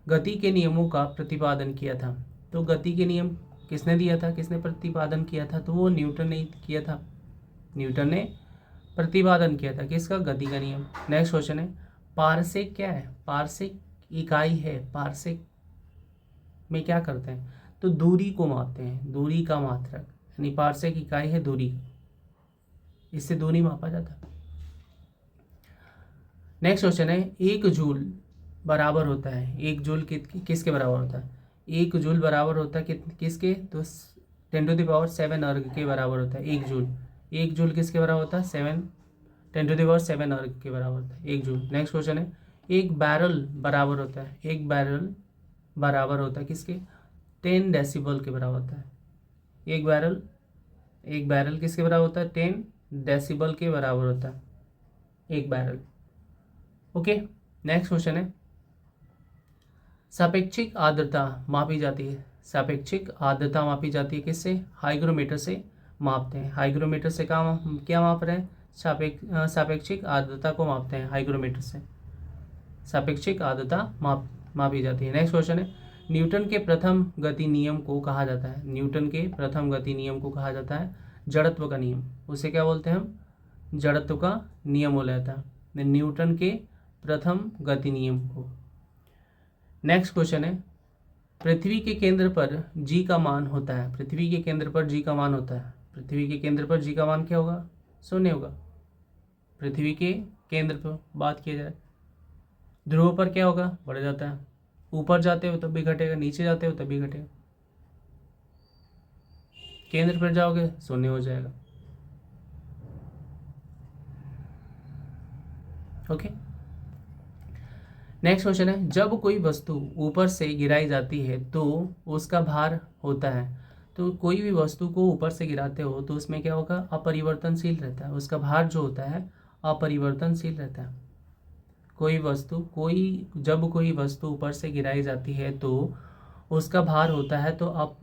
गति के नियमों का प्रतिपादन किया था, तो गति के नियम किसने दिया था, किसने प्रतिपादन किया था, तो वो न्यूटन ने किया था। न्यूटन ने प्रतिपादन किया था, किसका? गति का नियम। नेक्स्ट क्वेश्चन है पारसेक क्या है? पारसेक इकाई है। पारसेक में क्या करते हैं? तो दूरी को मापते हैं, दूरी का मात्रक, यानी पारसेक इकाई है दूरी, इससे दूरी मापा जाता है। नेक्स्ट क्वेश्चन है एक जूल बराबर होता है, एक जूल किसके बराबर होता है? एक जूल बराबर होता है किसके? तो 10⁻7 अर्ग के बराबर होता है एक जूल। एक जूल किसके बराबर होता है? 10⁻7 अर्ग के बराबर होता है एक जूल। नेक्स्ट क्वेश्चन है एक बैरल बराबर होता है, एक बैरल बराबर होता है किसके? 10 डेसिबल के बराबर होता है। एक बैरल किसके बराबर होता है? 10 डेसिबल के बराबर होता है एक बैरल। ओके, नेक्स्ट क्वेश्चन है सापेक्षिक आर्द्रता मापी जाती है। सापेक्षिक आर्द्रता मापी जाती है किससे? हाइग्रोमीटर से मापते हैं। हाइग्रोमीटर से क्या माप रहे हैं? सापेक्षिक आर्द्रता को मापते हैं हाइग्रोमीटर से। सापेक्षिक आर्द्रता मापी जाती है। नेक्स्ट क्वेश्चन है न्यूटन के प्रथम गति नियम को कहा जाता है। न्यूटन के प्रथम गति नियम को कहा जाता है जड़त्व का नियम। उसे क्या बोलते हैं हम? जड़त्व का नियम बोला जाता है न्यूटन के प्रथम गति नियम को। नेक्स्ट क्वेश्चन है पृथ्वी के केंद्र पर जी का मान होता है। पृथ्वी के केंद्र पर जी का मान होता है। पृथ्वी के केंद्र पर जी का मान क्या होगा? 0 होगा। पृथ्वी के केंद्र पर बात किया जाए, ध्रुव पर क्या होगा? बढ़ जाता है। ऊपर जाते हो तब भी घटेगा, नीचे जाते हो तब भी घटेगा। केंद्र पर जाओगे 0 हो जाएगा। ओके, नेक्स्ट क्वेश्चन है जब कोई वस्तु ऊपर से गिराई जाती है तो उसका भार होता है। तो कोई भी वस्तु को ऊपर से गिराते हो तो उसमें क्या होगा? अपरिवर्तनशील रहता है, उसका भार जो होता है अपरिवर्तनशील रहता है। जब कोई वस्तु ऊपर से गिराई जाती है तो उसका भार होता है, तो अब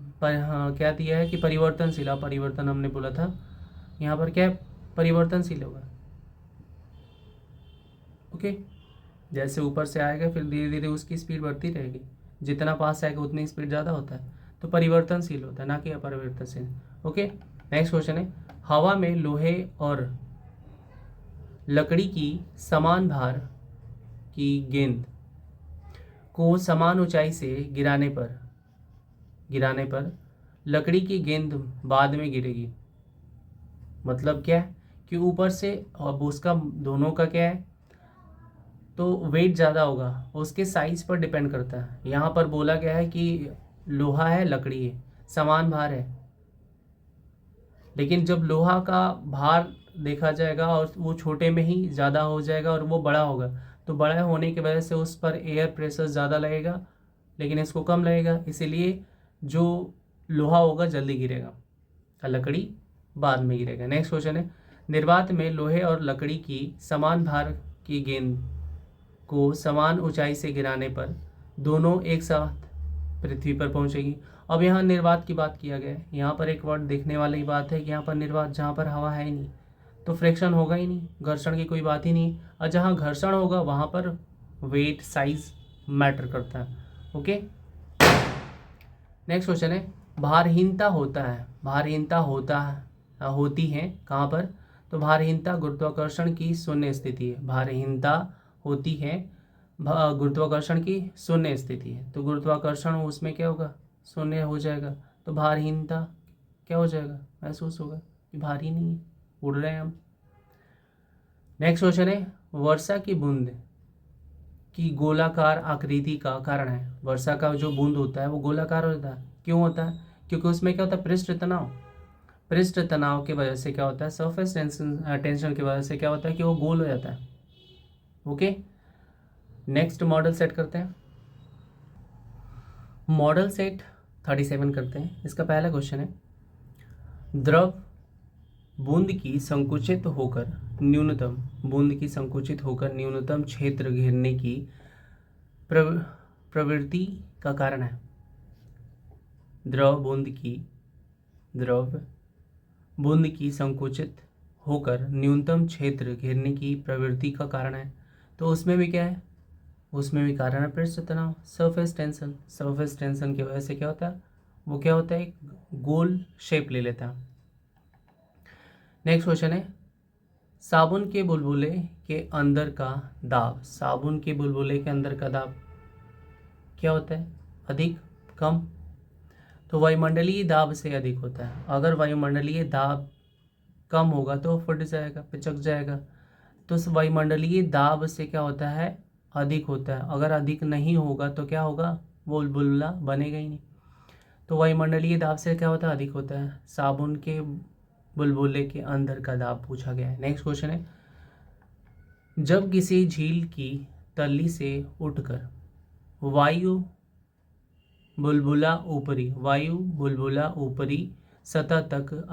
क्या दिया है कि परिवर्तनशील। अपरिवर्तन हमने बोला था, यहाँ पर क्या है? परिवर्तनशील होगा। ओके, जैसे ऊपर से आएगा फिर धीरे धीरे उसकी स्पीड बढ़ती रहेगी, जितना पास आएगा उतनी स्पीड ज़्यादा होता है, तो परिवर्तनशील होता है, ना कि अपरिवर्तनशील। ओके, नेक्स्ट क्वेश्चन है हवा में लोहे और लकड़ी की समान भार की गेंद को समान ऊंचाई से गिराने पर लकड़ी की गेंद बाद में गिरेगी। मतलब क्या है कि ऊपर से, अब उसका दोनों का क्या है, तो वेट ज़्यादा होगा, उसके साइज पर डिपेंड करता है। यहाँ पर बोला गया है कि लोहा है लकड़ी है, समान भार है, लेकिन जब लोहा का भार देखा जाएगा और वो छोटे में ही ज़्यादा हो जाएगा और वो बड़ा होगा, तो बड़ा होने की वजह से उस पर एयर प्रेशर ज़्यादा लगेगा, लेकिन इसको कम लगेगा, इसीलिए जो लोहा होगा जल्दी गिरेगा और लकड़ी बाद में गिरेगा। नेक्स्ट क्वेश्चन है निर्वात में लोहे और लकड़ी की समान भार की गेंद को समान ऊंचाई से गिराने पर दोनों एक साथ पृथ्वी पर पहुंचेगी। अब यहाँ निर्वात की बात किया गया है, यहाँ पर एक वर्ड देखने वाली बात है कि यहाँ पर निर्वात, जहाँ पर हवा है ही नहीं तो फ्रिक्शन होगा ही नहीं, घर्षण की कोई बात ही नहीं, और जहाँ घर्षण होगा वहाँ पर वेट साइज मैटर करता है। ओके, नेक्स्ट क्वेश्चन है भारहीनता होती है कहाँ पर? तो भारहीनता गुरुत्वाकर्षण की शून्य स्थिति है। भारहीनता होती है गुरुत्वाकर्षण की शून्य स्थिति है, तो गुरुत्वाकर्षण उसमें क्या होगा? 0 हो जाएगा, तो भारहीनता क्या हो जाएगा? महसूस होगा कि भारी नहीं है, उड़ रहे हैं हम। नेक्स्ट क्वेश्चन है वर्षा की बूंद की गोलाकार आकृति का कारण है। वर्षा का जो बूंद होता है वो गोलाकार होता है, क्यों होता है? क्योंकि उसमें क्या होता है? पृष्ठ तनाव की वजह से क्या होता है? सरफेस टेंशन की वजह से क्या होता है कि वो गोल हो जाता है। ओके, नेक्स्ट मॉडल सेट करते हैं। मॉडल सेट 37 करते हैं। इसका पहला क्वेश्चन है द्रव बूंद की संकुचित होकर न्यूनतम क्षेत्र घेरने की प्रवृत्ति का कारण है। द्रव बूंद की संकुचित होकर न्यूनतम क्षेत्र घेरने की प्रवृत्ति का कारण है, तो उसमें भी क्या है? उसमें भी कारण है पृष्ठ तनाव, सरफेस टेंशन की वजह से क्या होता है? वो क्या होता है? एक गोल शेप ले लेता है। नेक्स्ट क्वेश्चन है साबुन के बुलबुले के अंदर का दाब, साबुन के बुलबुले के अंदर का दाब क्या होता है? अधिक, कम? तो वायुमंडलीय दाब से अधिक होता है। अगर वायुमंडलीय दाब कम होगा तो फट जाएगा, पिचक जाएगा। तो वायुमंडलीय दाब से क्या होता है? अधिक होता है। अगर अधिक नहीं होगा तो क्या होगा? वो बुलबुला बनेगा ही नहीं। तो वायुमंडलीय दाब से क्या होता है? अधिक होता है। साबुन के बुलबुले के अंदर का दाब पूछा गया है। नेक्स्ट क्वेश्चन है, जब किसी झील की तली से उठकर वायु बुलबुला ऊपरी सतह तक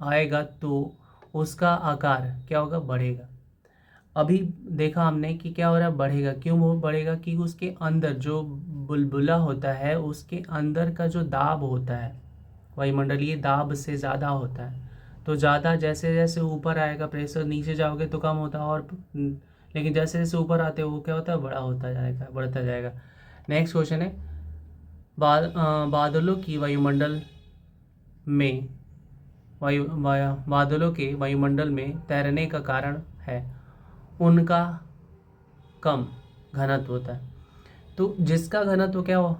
आएगा तो उसका आकार क्या होगा? बढ़ेगा। अभी देखा हमने कि क्या हो रहा है? बढ़ेगा। क्यों वो बढ़ेगा? कि उसके अंदर जो बुलबुला होता है उसके अंदर का जो दाब होता है वायुमंडलीय दाब से ज़्यादा होता है। तो ज़्यादा जैसे जैसे ऊपर आएगा प्रेशर, नीचे जाओगे तो कम होता है, और लेकिन जैसे जैसे ऊपर आते हो वो क्या होता है? बड़ा होता जाएगा, बढ़ता जाएगा। नेक्स्ट क्वेश्चन है, बादलों की वायुमंडल में बादलों के वायुमंडल में तैरने का कारण है उनका कम घनत्व होता है। तो जिसका घनत्व क्या हो?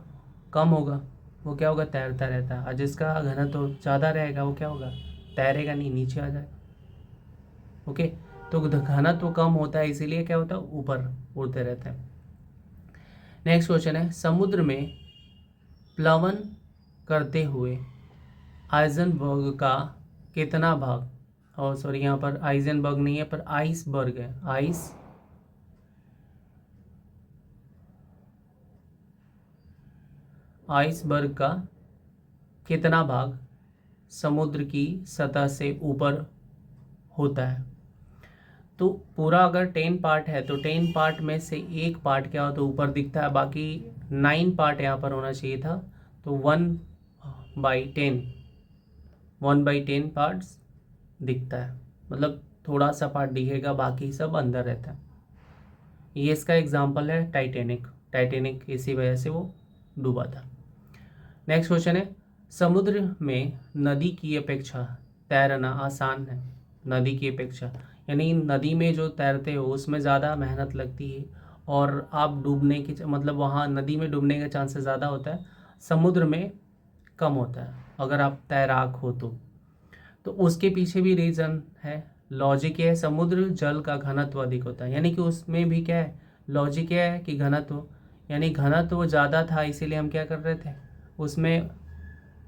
कम होगा, वो क्या होगा? तैरता रहता है। और जिसका घनत्व ज़्यादा रहेगा वो क्या होगा? तैरेगा नहीं, नीचे आ जाएगा। ओके, तो घनत्व कम होता है इसीलिए क्या होता है? ऊपर उड़ते रहते हैं। नेक्स्ट क्वेश्चन है, समुद्र में प्लवन करते हुए आइजनबर्ग का कितना भाग, और सॉरी यहाँ पर आइजनबर्ग नहीं है पर आइसबर्ग है, आइसबर्ग का कितना भाग समुद्र की सतह से ऊपर होता है? तो पूरा अगर 10 पार्ट है तो 10 पार्ट में से एक पार्ट क्या होता है? ऊपर दिखता है, बाकी 9 पार्ट यहाँ पर होना चाहिए था। तो 1/10 पार्ट्स दिखता है, मतलब थोड़ा सा पार्ट दिखेगा, बाकी सब अंदर रहता है। ये इसका एग्जाम्पल है टाइटैनिक इसी वजह से वो डूबा था। नेक्स्ट क्वेश्चन है, समुद्र में नदी की अपेक्षा तैरना आसान है। नदी की अपेक्षा यानी नदी में जो तैरते हो उसमें ज़्यादा मेहनत लगती है और आप डूबने की मतलब वहाँ नदी में डूबने का चांसेस ज़्यादा होता है, समुद्र में कम होता है अगर आप तैराक हो तो उसके पीछे भी रीज़न है, लॉजिक है। समुद्र जल का घनत्व अधिक होता है, यानी कि उसमें भी क्या है? लॉजिक क्या है कि घनत्व, यानी घनत्व ज़्यादा था इसीलिए हम क्या कर रहे थे? उसमें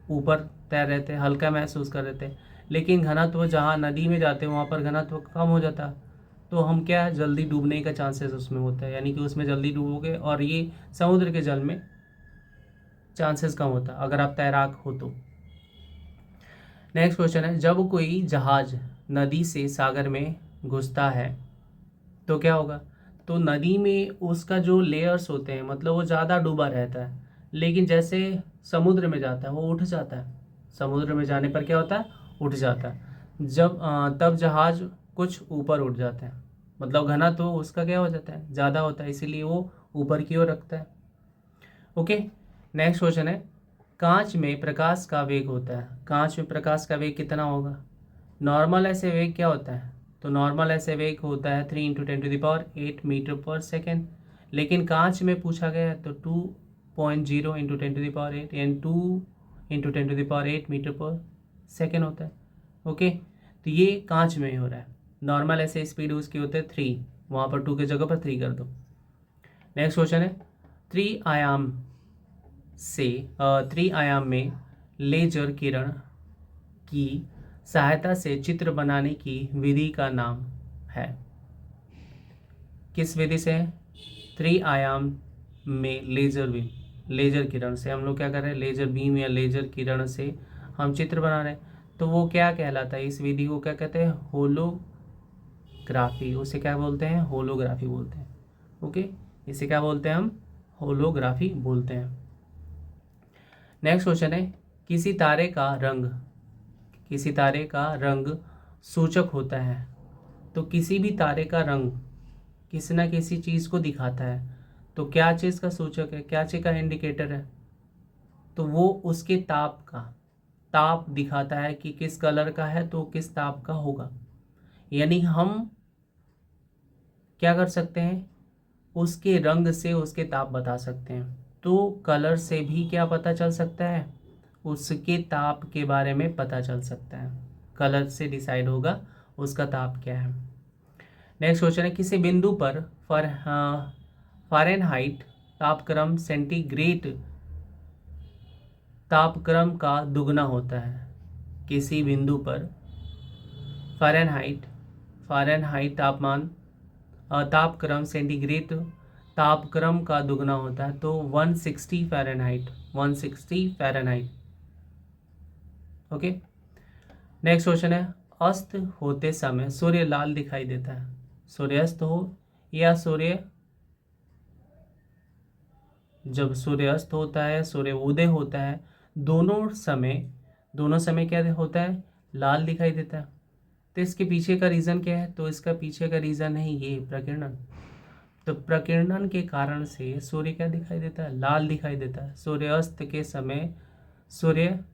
ऊपर तैर रहे थे, हल्का महसूस कर रहे थे। लेकिन घनत्व जहाँ नदी में जाते हैं वहाँ पर घनत्व कम हो जाता, तो हम क्या है? जल्दी डूबने का चांसेस उसमें होता है, यानी कि उसमें जल्दी डूबोगे, और ये समुद्र के जल में चांसेस कम होता अगर आप तैराक हो तो। नेक्स्ट क्वेश्चन है, जब कोई जहाज नदी से सागर में घुसता है तो क्या होगा? तो नदी में उसका जो लेयर्स होते हैं मतलब वो ज़्यादा डूबा रहता है, लेकिन जैसे समुद्र में जाता है वो उठ जाता है। समुद्र में जाने पर क्या होता है? उठ जाता है। तब जहाज कुछ ऊपर उठ जाता है, मतलब घनत्व तो उसका क्या हो जाता है? ज़्यादा होता है, इसीलिए वो ऊपर की ओर रखता है। ओके, नेक्स्ट क्वेश्चन है, कांच में प्रकाश का वेग होता है। कांच में प्रकाश का वेग कितना होगा? नॉर्मल ऐसे वेग क्या होता है? तो नॉर्मल ऐसे वेग होता है 3 × 10⁸ मीटर पर सेकेंड, लेकिन कांच में पूछा गया है तो 2.0 × 10⁸ यानी 2 × 10⁸ मीटर पर सेकेंड होता है। ओके, तो ये कांच में हो रहा है। नॉर्मल ऐसे स्पीड उसकी होते हैं 3, वहाँ पर 2 की जगह पर 3 कर दो। नेक्स्ट क्वेश्चन है, त्रिआयाम में लेजर किरण की सहायता से चित्र बनाने की विधि का नाम है? किस विधि से? त्रिआयाम में लेजर किरण से हम लोग क्या कर रहे हैं? लेजर बीम या लेजर किरण से हम चित्र बना रहे हैं, तो वो क्या कहलाता है? इस विधि को क्या कहते हैं? होलोग्राफी। उसे क्या बोलते हैं? होलोग्राफी बोलते हैं। ओके, इसे क्या बोलते हैं? हम होलोग्राफी बोलते हैं। नेक्स्ट क्वेश्चन है, किसी तारे का रंग सूचक होता है। तो किसी भी तारे का रंग किसी ना किसी चीज़ को दिखाता है, तो क्या चीज़ का सूचक है? क्या चीज़ का इंडिकेटर है? तो वो उसके ताप दिखाता है कि किस कलर का है तो किस ताप का होगा। यानी हम क्या कर सकते हैं, उसके रंग से उसके ताप बता सकते हैं। तो कलर से भी क्या पता चल सकता है, उसके ताप के बारे में पता चल सकता है। कलर से डिसाइड होगा उसका ताप क्या है। नेक्स्ट क्वेश्चन है, किसी बिंदु पर फ़ारेनहाइट तापक्रम सेंटीग्रेड तापक्रम का दुगना होता है। किसी बिंदु पर फ़ारेनहाइट फ़ारेनहाइट तापक्रम सेंटीग्रेड तापक्रम का दुगना होता है, तो 160 Fahrenheit 160 Fahrenheit. Okay. Next question है, अस्त होते समय सूर्य लाल दिखाई देता है। सूर्यास्त हो या जब सूर्यास्त होता है, सूर्य उदय होता है, दोनों समय क्या होता है, लाल दिखाई देता है। तो इसके पीछे का रीज़न क्या है, तो इसका पीछे का रीज़न है ये प्रकीर्णन। तो प्रकीर्णन के कारण से सूर्य क्या दिखाई देता है, लाल दिखाई देता है। सूर्यास्त के समय सूर्य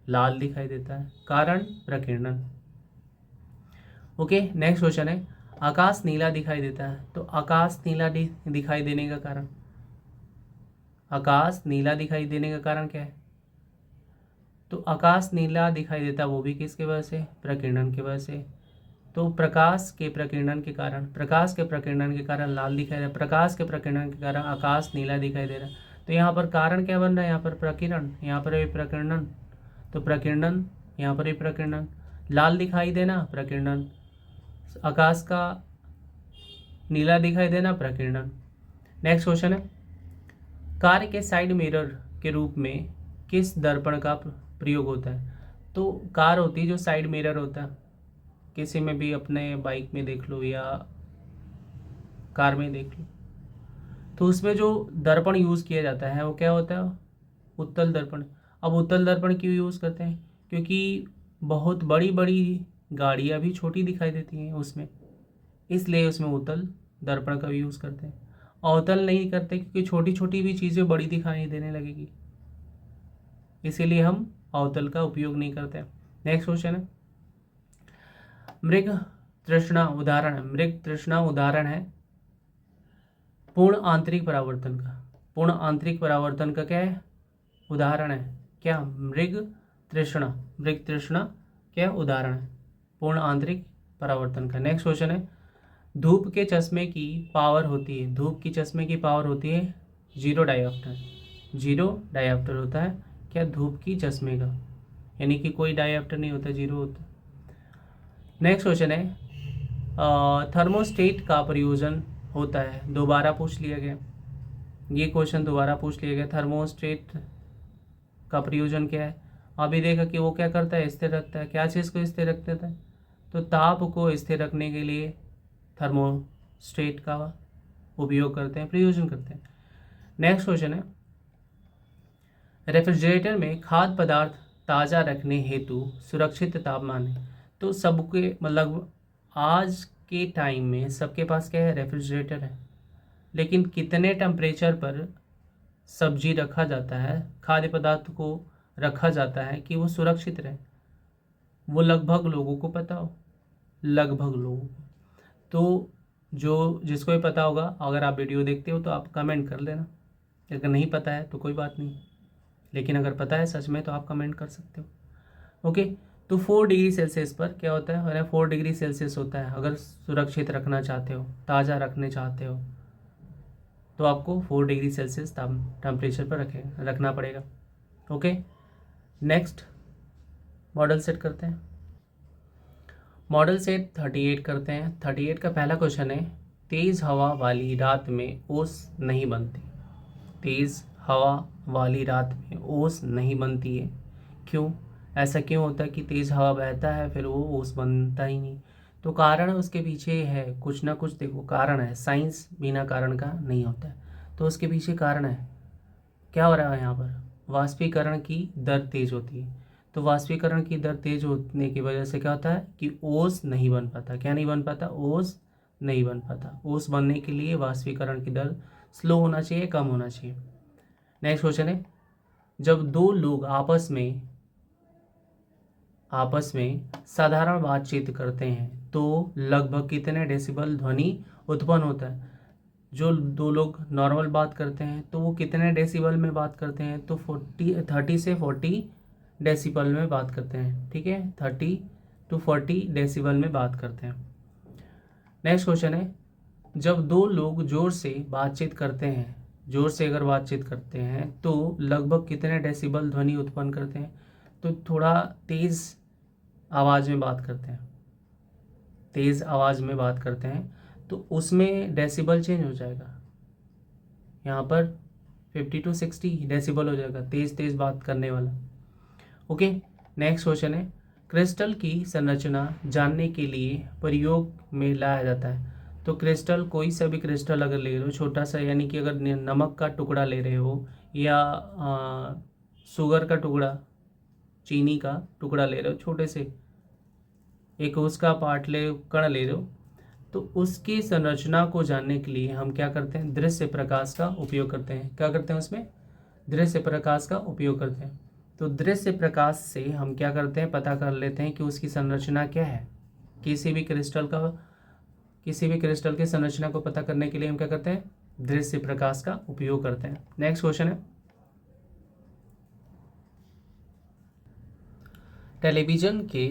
लाल दिखाई देता है, कारण प्रकीर्णन। ओके। नेक्स्ट क्वेश्चन है, आकाश नीला दिखाई देता है। तो आकाश नीला दिखाई देने का कारण, आकाश नीला दिखाई देने का कारण क्या है, तो आकाश नीला दिखाई देता वो भी किसके वजह से, प्रकीर्णन की वजह से। तो प्रकाश के प्रकीर्णन के कारण लाल दिखाई दे रहा है, प्रकाश के प्रकीर्णन के कारण आकाश नीला दिखाई दे रहा है। तो यहाँ पर कारण क्या बन रहा है, यहाँ पर प्रकीर्णन, यहाँ पर भी प्रकीर्णन। तो प्रकीर्णन, यहाँ पर भी प्रकीर्णन, लाल दिखाई देना प्रकीर्णन, आकाश का नीला दिखाई देना प्रकीर्णन। नेक्स्ट क्वेश्चन है, कार के साइड मिरर के रूप में किस दर्पण का प्रयोग होता है। तो कार होती है जो साइड मिरर होता है, किसी में भी अपने बाइक में देख लो या कार में देख लो, तो उसमें जो दर्पण यूज़ किया जाता है वो क्या होता है, उत्तल दर्पण। अब उत्तल दर्पण क्यों यूज़ करते हैं, क्योंकि बहुत बड़ी बड़ी गाड़ियाँ भी छोटी दिखाई देती हैं उसमें, इसलिए उसमें उत्तल दर्पण का यूज़ करते हैं। अवतल नहीं करते क्योंकि छोटी छोटी भी चीज़ें बड़ी दिखाई देने लगेगी, इसीलिए हम अवतल का उपयोग नहीं करते। नेक्स्ट क्वेश्चन है, मृग तृष्णा उदाहरण है पूर्ण आंतरिक परावर्तन का। पूर्ण आंतरिक परावर्तन का क्या है, उदाहरण है क्या, मृग तृष्णा क्या उदाहरण है पूर्ण आंतरिक परावर्तन का। नेक्स्ट क्वेश्चन है, धूप के चश्मे की पावर होती है, धूप की चश्मे की पावर होती है जीरो डायोप्टर होता है क्या, धूप की चश्मे का, यानी कि कोई डायोप्टर नहीं होता, जीरो होता। नेक्स्ट क्वेश्चन है, थर्मोस्टेट का प्रयोजन होता है, दोबारा पूछ लिया गया, ये क्वेश्चन दोबारा पूछ लिया गया, थर्मोस्टेट का प्रयोजन क्या है। अभी देखा कि वो क्या करता है, स्थिर रखता है, क्या चीज़ को स्थिर रखता है, तो ताप को स्थिर रखने के लिए थर्मोस्टेट का उपयोग करते हैं, प्रयोजन करते हैं। नेक्स्ट क्वेश्चन है, रेफ्रिजरेटर में खाद्य पदार्थ ताज़ा रखने हेतु सुरक्षित तापमान है। तो सबके मतलब आज के टाइम में सबके पास क्या है, रेफ्रिजरेटर है, लेकिन कितने टेम्परेचर पर सब्जी रखा जाता है, खाद्य पदार्थ को रखा जाता है कि वो सुरक्षित रहे, वो लगभग लोगों को पता हो, लगभग लोगों को। तो जो जिसको भी पता होगा, अगर आप वीडियो देखते हो तो आप कमेंट कर लेना, अगर नहीं पता है तो कोई बात नहीं, लेकिन अगर पता है सच में तो आप कमेंट कर सकते हो। ओके। तो 4 डिग्री सेल्सियस पर क्या होता है, 4 डिग्री सेल्सियस होता है। अगर सुरक्षित रखना चाहते हो, ताज़ा रखने चाहते हो, तो आपको 4 डिग्री सेल्सियस टेम्परेचर पर रखना पड़ेगा। ओके। नेक्स्ट मॉडल सेट करते हैं, मॉडल सेट 38 करते हैं। 38 का पहला क्वेश्चन है, तेज़ हवा वाली रात में ओस नहीं बनती। तेज़ हवा वाली रात में ओस नहीं बनती है, क्यों, ऐसा क्यों होता है कि तेज़ हवा बहता है फिर वो ओस बनता ही नहीं। तो कारण उसके पीछे है कुछ ना कुछ, देखो कारण है, साइंस बिना कारण का नहीं होता है, तो उसके पीछे कारण है। क्या हो रहा है यहाँ पर, वाष्पीकरण की दर तेज़ होती है, तो वाष्पीकरण की दर तेज़ होने की वजह से क्या होता है कि ओस नहीं बन पाता। क्या नहीं बन पाता, ओस नहीं बन पाता। ओस बनने के लिए वाष्पीकरण की दर स्लो होना चाहिए, कम होना चाहिए। नेक्स्ट क्वेश्चन है, जब दो लोग आपस में साधारण बातचीत करते हैं तो लगभग कितने डेसिबल ध्वनि उत्पन्न होता है। जो दो लोग नॉर्मल बात करते हैं तो वो कितने डेसिबल में बात करते हैं, तो 30 से 40 डेसिबल में बात करते हैं। ठीक है, 30 to 40 डेसिबल में बात करते हैं। नेक्स्ट क्वेश्चन है, जब दो लोग जोर से बातचीत करते हैं, जोर से अगर बातचीत करते हैं तो लगभग कितने डेसिबल ध्वनि उत्पन्न करते हैं, तो थोड़ा तेज़ आवाज़ में बात करते हैं, तेज़ आवाज़ में बात करते हैं तो उसमें डेसिबल चेंज हो जाएगा। यहाँ पर 50 to 60 डेसिबल हो जाएगा, तेज़ तेज़ बात करने वाला। ओके, नेक्स्ट क्वेश्चन है, क्रिस्टल की संरचना जानने के लिए प्रयोग में लाया जाता है। तो क्रिस्टल, कोई सा भी क्रिस्टल अगर ले रहे हो छोटा सा, यानी कि अगर नमक का टुकड़ा ले रहे हो या शुगर का टुकड़ा, चीनी का टुकड़ा ले रहे हो, छोटे से एक उसका पार्ट ले, कण ले रहे हो, तो उसकी संरचना को जानने के लिए हम क्या करते हैं, दृश्य प्रकाश का उपयोग करते हैं। क्या करते हैं उसमें, दृश्य प्रकाश का उपयोग करते हैं। तो दृश्य प्रकाश से हम क्या करते हैं, पता कर लेते हैं कि उसकी संरचना क्या है। किसी भी क्रिस्टल की संरचना को पता करने के लिए हम क्या करते हैं, दृश्य प्रकाश का उपयोग करते हैं। नेक्स्ट क्वेश्चन है, टेलीविजन के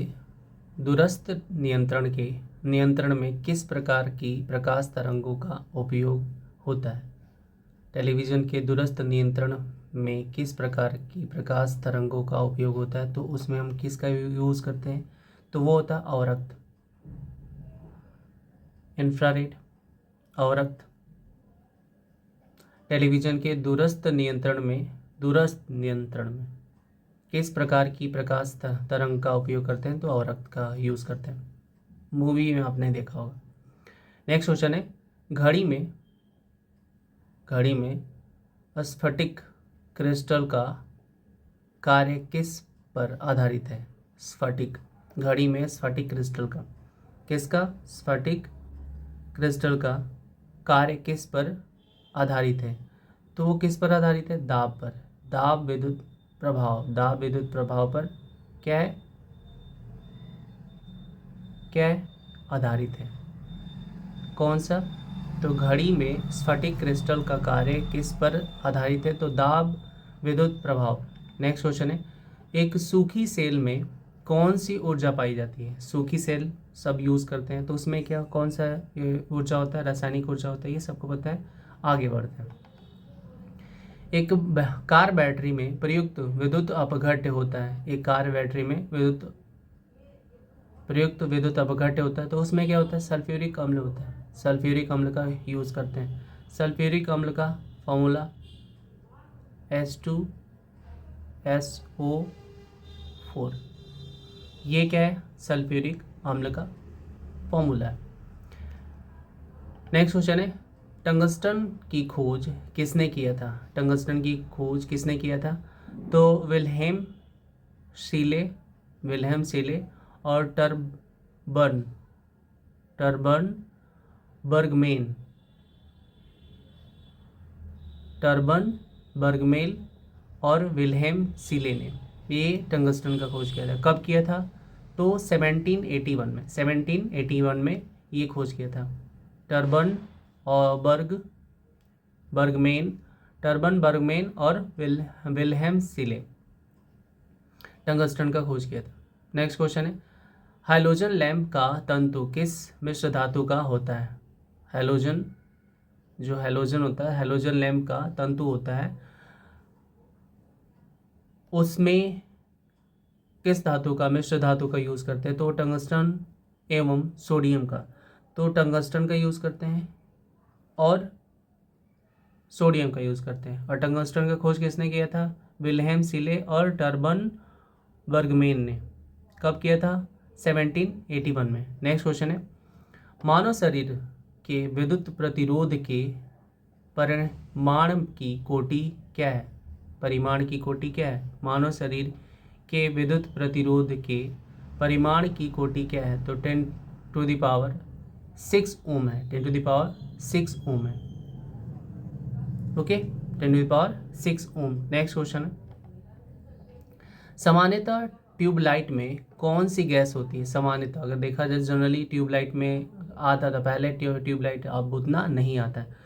दूरस्थ नियंत्रण में किस प्रकार की प्रकाश तरंगों का उपयोग होता है। टेलीविजन के दूरस्थ नियंत्रण में किस प्रकार की प्रकाश तरंगों का उपयोग होता है, तो उसमें हम किसका यूज़ करते हैं, तो वो होता है अवरक्त, इंफ्रारेड, अवरक्त। टेलीविजन के दूरस्थ नियंत्रण में किस प्रकार की प्रकाश तरंग का उपयोग करते हैं, तो अवरक्त का यूज़ करते हैं। मूवी में आपने देखा होगा। नेक्स्ट क्वेश्चन है, घड़ी में स्फटिक क्रिस्टल का कार्य किस पर आधारित है। स्फटिक, घड़ी में स्फटिक क्रिस्टल का, किसका, स्फटिक क्रिस्टल का कार्य किस पर आधारित है, तो वो किस पर आधारित है, दाब पर, दाब विद्युत प्रभाव पर क्या है आधारित है। कौन सा, तो घड़ी में स्फटिक क्रिस्टल का कार्य किस पर आधारित है, तो दाब विद्युत प्रभाव। नेक्स्ट क्वेश्चन है, एक सूखी सेल में कौन सी ऊर्जा पाई जाती है। सूखी सेल सब यूज़ करते हैं तो उसमें क्या, कौन सा ऊर्जा होता है, रासायनिक ऊर्जा होता है, ये सबको पता है। आगे बढ़ते हैं, एक कार बैटरी में प्रयुक्त विद्युत अपघट्य होता है। एक कार बैटरी में प्रयुक्त विद्युत अपघट्य होता है तो उसमें क्या होता है, सल्फ्यूरिक अम्ल होता है। सल्फ्यूरिक अम्ल का यूज़ करते हैं। सल्फ्यूरिक अम्ल का फॉर्मूला H2SO4, ये क्या है, सल्फ्यूरिक अम्ल का फॉर्मूला है। नेक्स्ट क्वेश्चन है, टंगस्टन की खोज किसने किया था। टंगस्टन की खोज किसने किया था, तो विल्हेम सीले और टर्बन बर्गमेन और विल्हेम सीले ने ये टंगस्टन का खोज किया था। कब किया था, तो 1781 में ये खोज किया था। टर्बन बर्गमेन और विल्हेम सीले टंगस्टन का खोज किया था। नेक्स्ट क्वेश्चन है, हैलोजन लैंप का तंतु किस मिश्र धातु का होता है। हैलोजन होता है, हैलोजन लैंप का तंतु होता है, उसमें किस धातु का, मिश्र धातु का यूज़ करते हैं, तो टंगस्टन एवं सोडियम का। तो टंगस्टन का यूज़ करते हैं और सोडियम का यूज़ करते हैं। और टंगस्टन का खोज किसने किया था, विल्हेम सीले और टर्बन बर्गमेन ने। कब किया था, 1781 में। नेक्स्ट क्वेश्चन है, मानव शरीर के विद्युत प्रतिरोध के परिमाण की कोटि क्या है। परिमाण की कोटि क्या है, मानव शरीर के विद्युत प्रतिरोध के परिमाण की कोटि क्या है, तो 10⁶ ओम है। 10⁶ ओम है। ओके, 10⁶ ओम। नेक्स्ट क्वेश्चन है, सामान्यतः ट्यूबलाइट में कौन सी गैस होती है सामान्यतः? अगर देखा जाए जनरली ट्यूबलाइट में आता था पहले, ट्यूबलाइट अब उतना नहीं आता है।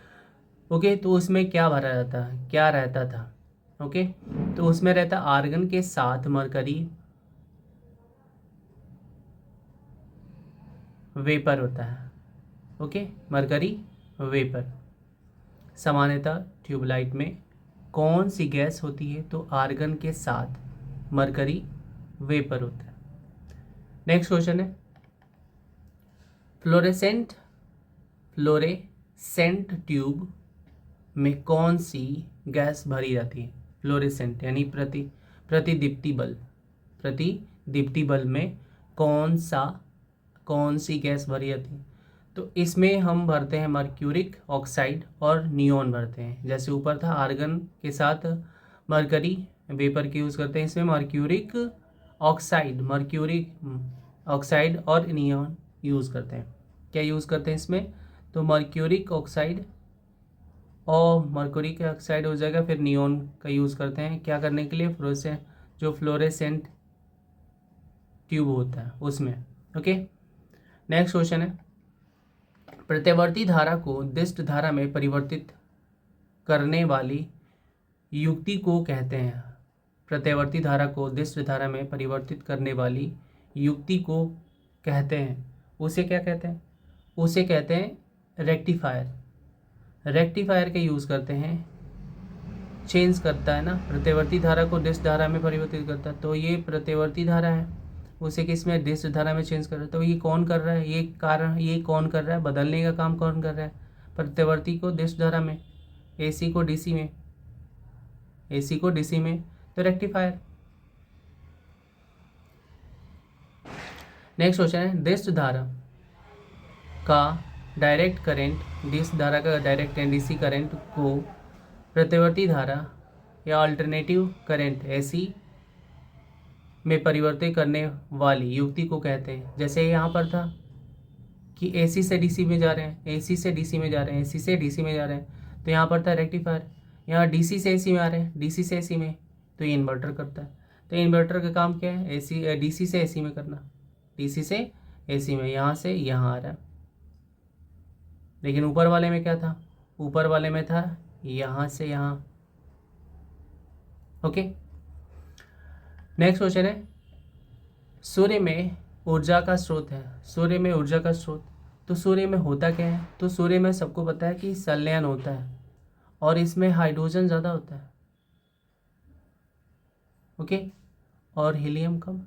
ओके, तो उसमें क्या भरा जाता है, क्या रहता था? ओके, तो उसमें रहता आर्गन के साथ मरकरी वेपर होता है। Okay, mercury vapour. सामान्यतः ट्यूबलाइट में कौन सी गैस होती है? तो आर्गन के साथ मरकरी वेपर होता है। नेक्स्ट क्वेश्चन है, फ्लोरेसेंट ट्यूब में कौन सी गैस भरी जाती है? फ्लोरेसेंट यानी प्रतिदीप्ति बल्ब में कौन सी गैस भरी जाती है? तो इसमें हम भरते हैं मर्क्यूरिक ऑक्साइड और नियोन भरते हैं। जैसे ऊपर था आर्गन के साथ मरकरी वेपर की यूज़ करते हैं, इसमें मर्क्यूरिक ऑक्साइड और नियोन यूज़ करते हैं। क्या यूज़ करते हैं इसमें? तो मर्क्यूरिक ऑक्साइड हो जाएगा, फिर नियोन का यूज़ करते हैं क्या करने के लिए? फ्लोरेसेंट ट्यूब होता है उसमें। ओके, नेक्स्ट क्वेश्चन है, प्रत्यवर्ती धारा को दिष्ट धारा में परिवर्तित करने वाली युक्ति को कहते हैं। प्रत्यवर्ती धारा को दिष्ट धारा में परिवर्तित करने वाली युक्ति को कहते हैं। उसे क्या कहते हैं? उसे कहते हैं रेक्टिफायर के यूज़ करते हैं। चेंज करता है ना, प्रत्यवर्ती धारा को दिष्ट धारा में परिवर्तित करता है। तो ये प्रत्यवर्ती धारा है, उसे किस में? दिष्ट धारा में चेंज कर रहा है। तो ये कौन कर रहा है? ये कौन कर रहा है? बदलने का काम कौन कर रहा है? प्रत्यवर्ती को दिष्ट धारा में, एसी को डीसी में, तो रेक्टिफायर। नेक्स्ट क्वेश्चन है, दिष्ट धारा का डायरेक्ट करंट डीसी करंट को प्रत्यवर्ती धारा या अल्टरनेटिव करंट एसी में परिवर्तित करने वाली युक्ति को कहते हैं। जैसे यहाँ पर था कि एसी से डीसी में जा रहे हैं, एसी से डीसी में जा रहे हैं, तो यहाँ पर था रेक्टिफायर। यहाँ डीसी से एसी में आ रहे हैं, डीसी से एसी में, तो ये इन्वर्टर करता है। तो इन्वर्टर का काम क्या है? डीसी से एसी में करना, डीसी से एसी में, यहाँ से यहाँ आ रहा है। लेकिन ऊपर वाले में क्या था? ऊपर वाले में था यहाँ से यहाँ। ओके, नेक्स्ट क्वेश्चन है, सूर्य में ऊर्जा का स्रोत है। तो सूर्य में होता क्या है? तो सूर्य में सबको पता है कि संलयन होता है और इसमें हाइड्रोजन ज़्यादा होता है। ओके, और हीलियम कम,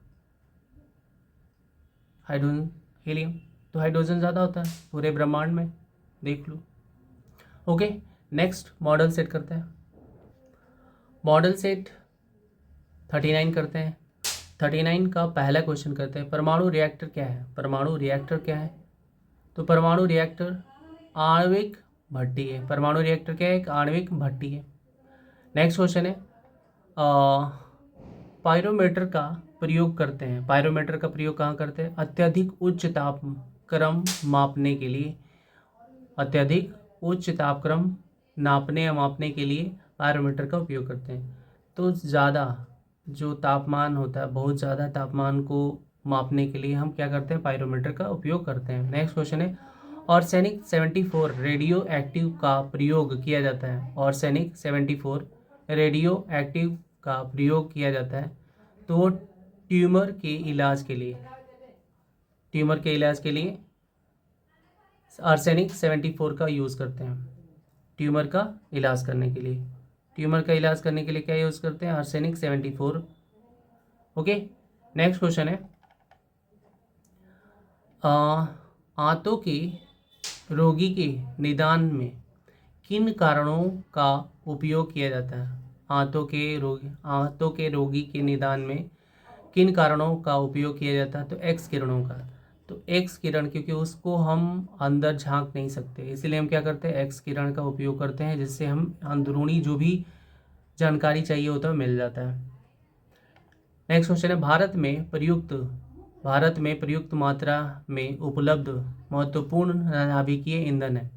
हीलियम तो हाइड्रोजन ज़्यादा होता है पूरे ब्रह्मांड में, देख लो। ओके, नेक्स्ट मॉडल सेट करते हैं। मॉडल सेट 39 करते हैं। 39 का पहला क्वेश्चन करते हैं, परमाणु रिएक्टर क्या है? तो परमाणु रिएक्टर आणविक भट्टी है। परमाणु रिएक्टर क्या है? एक आणविक भट्टी है। नेक्स्ट क्वेश्चन है, पायरोमीटर का प्रयोग करते हैं। पायरोमीटर का प्रयोग कहाँ करते हैं? अत्यधिक उच्च तापक्रम मापने के लिए, नापने या मापने के लिए पायरोमीटर का उपयोग करते हैं। तो ज़्यादा जो तापमान होता है, बहुत ज़्यादा तापमान को मापने के लिए हम क्या करते हैं? पायरोमीटर का उपयोग करते हैं। नेक्स्ट क्वेश्चन है, आर्सेनिक 74 रेडियो एक्टिव का प्रयोग किया जाता है। आर्सेनिक 74 रेडियो एक्टिव का प्रयोग किया जाता है तो ट्यूमर के इलाज के लिए आर्सेनिक 74 का यूज़ करते हैं। ट्यूमर का इलाज करने के लिए क्या यूज़ करते हैं? आर्सेनिक 74। ओके, नेक्स्ट क्वेश्चन है, आंतों के रोगी के निदान में किन कारणों का उपयोग किया जाता है? आंतों के रोगी के निदान में किन कारणों का उपयोग किया जाता है? तो एक्स किरणों का। तो एक्स किरण, क्योंकि उसको हम अंदर झांक नहीं सकते, इसलिए हम क्या करते हैं? एक्स किरण का उपयोग करते हैं, जिससे हम अंदरूनी जो भी जानकारी चाहिए होता है मिल जाता है। नेक्स्ट क्वेश्चन है, भारत में प्रयुक्त मात्रा में उपलब्ध महत्वपूर्ण नाभिकीय ईंधन है।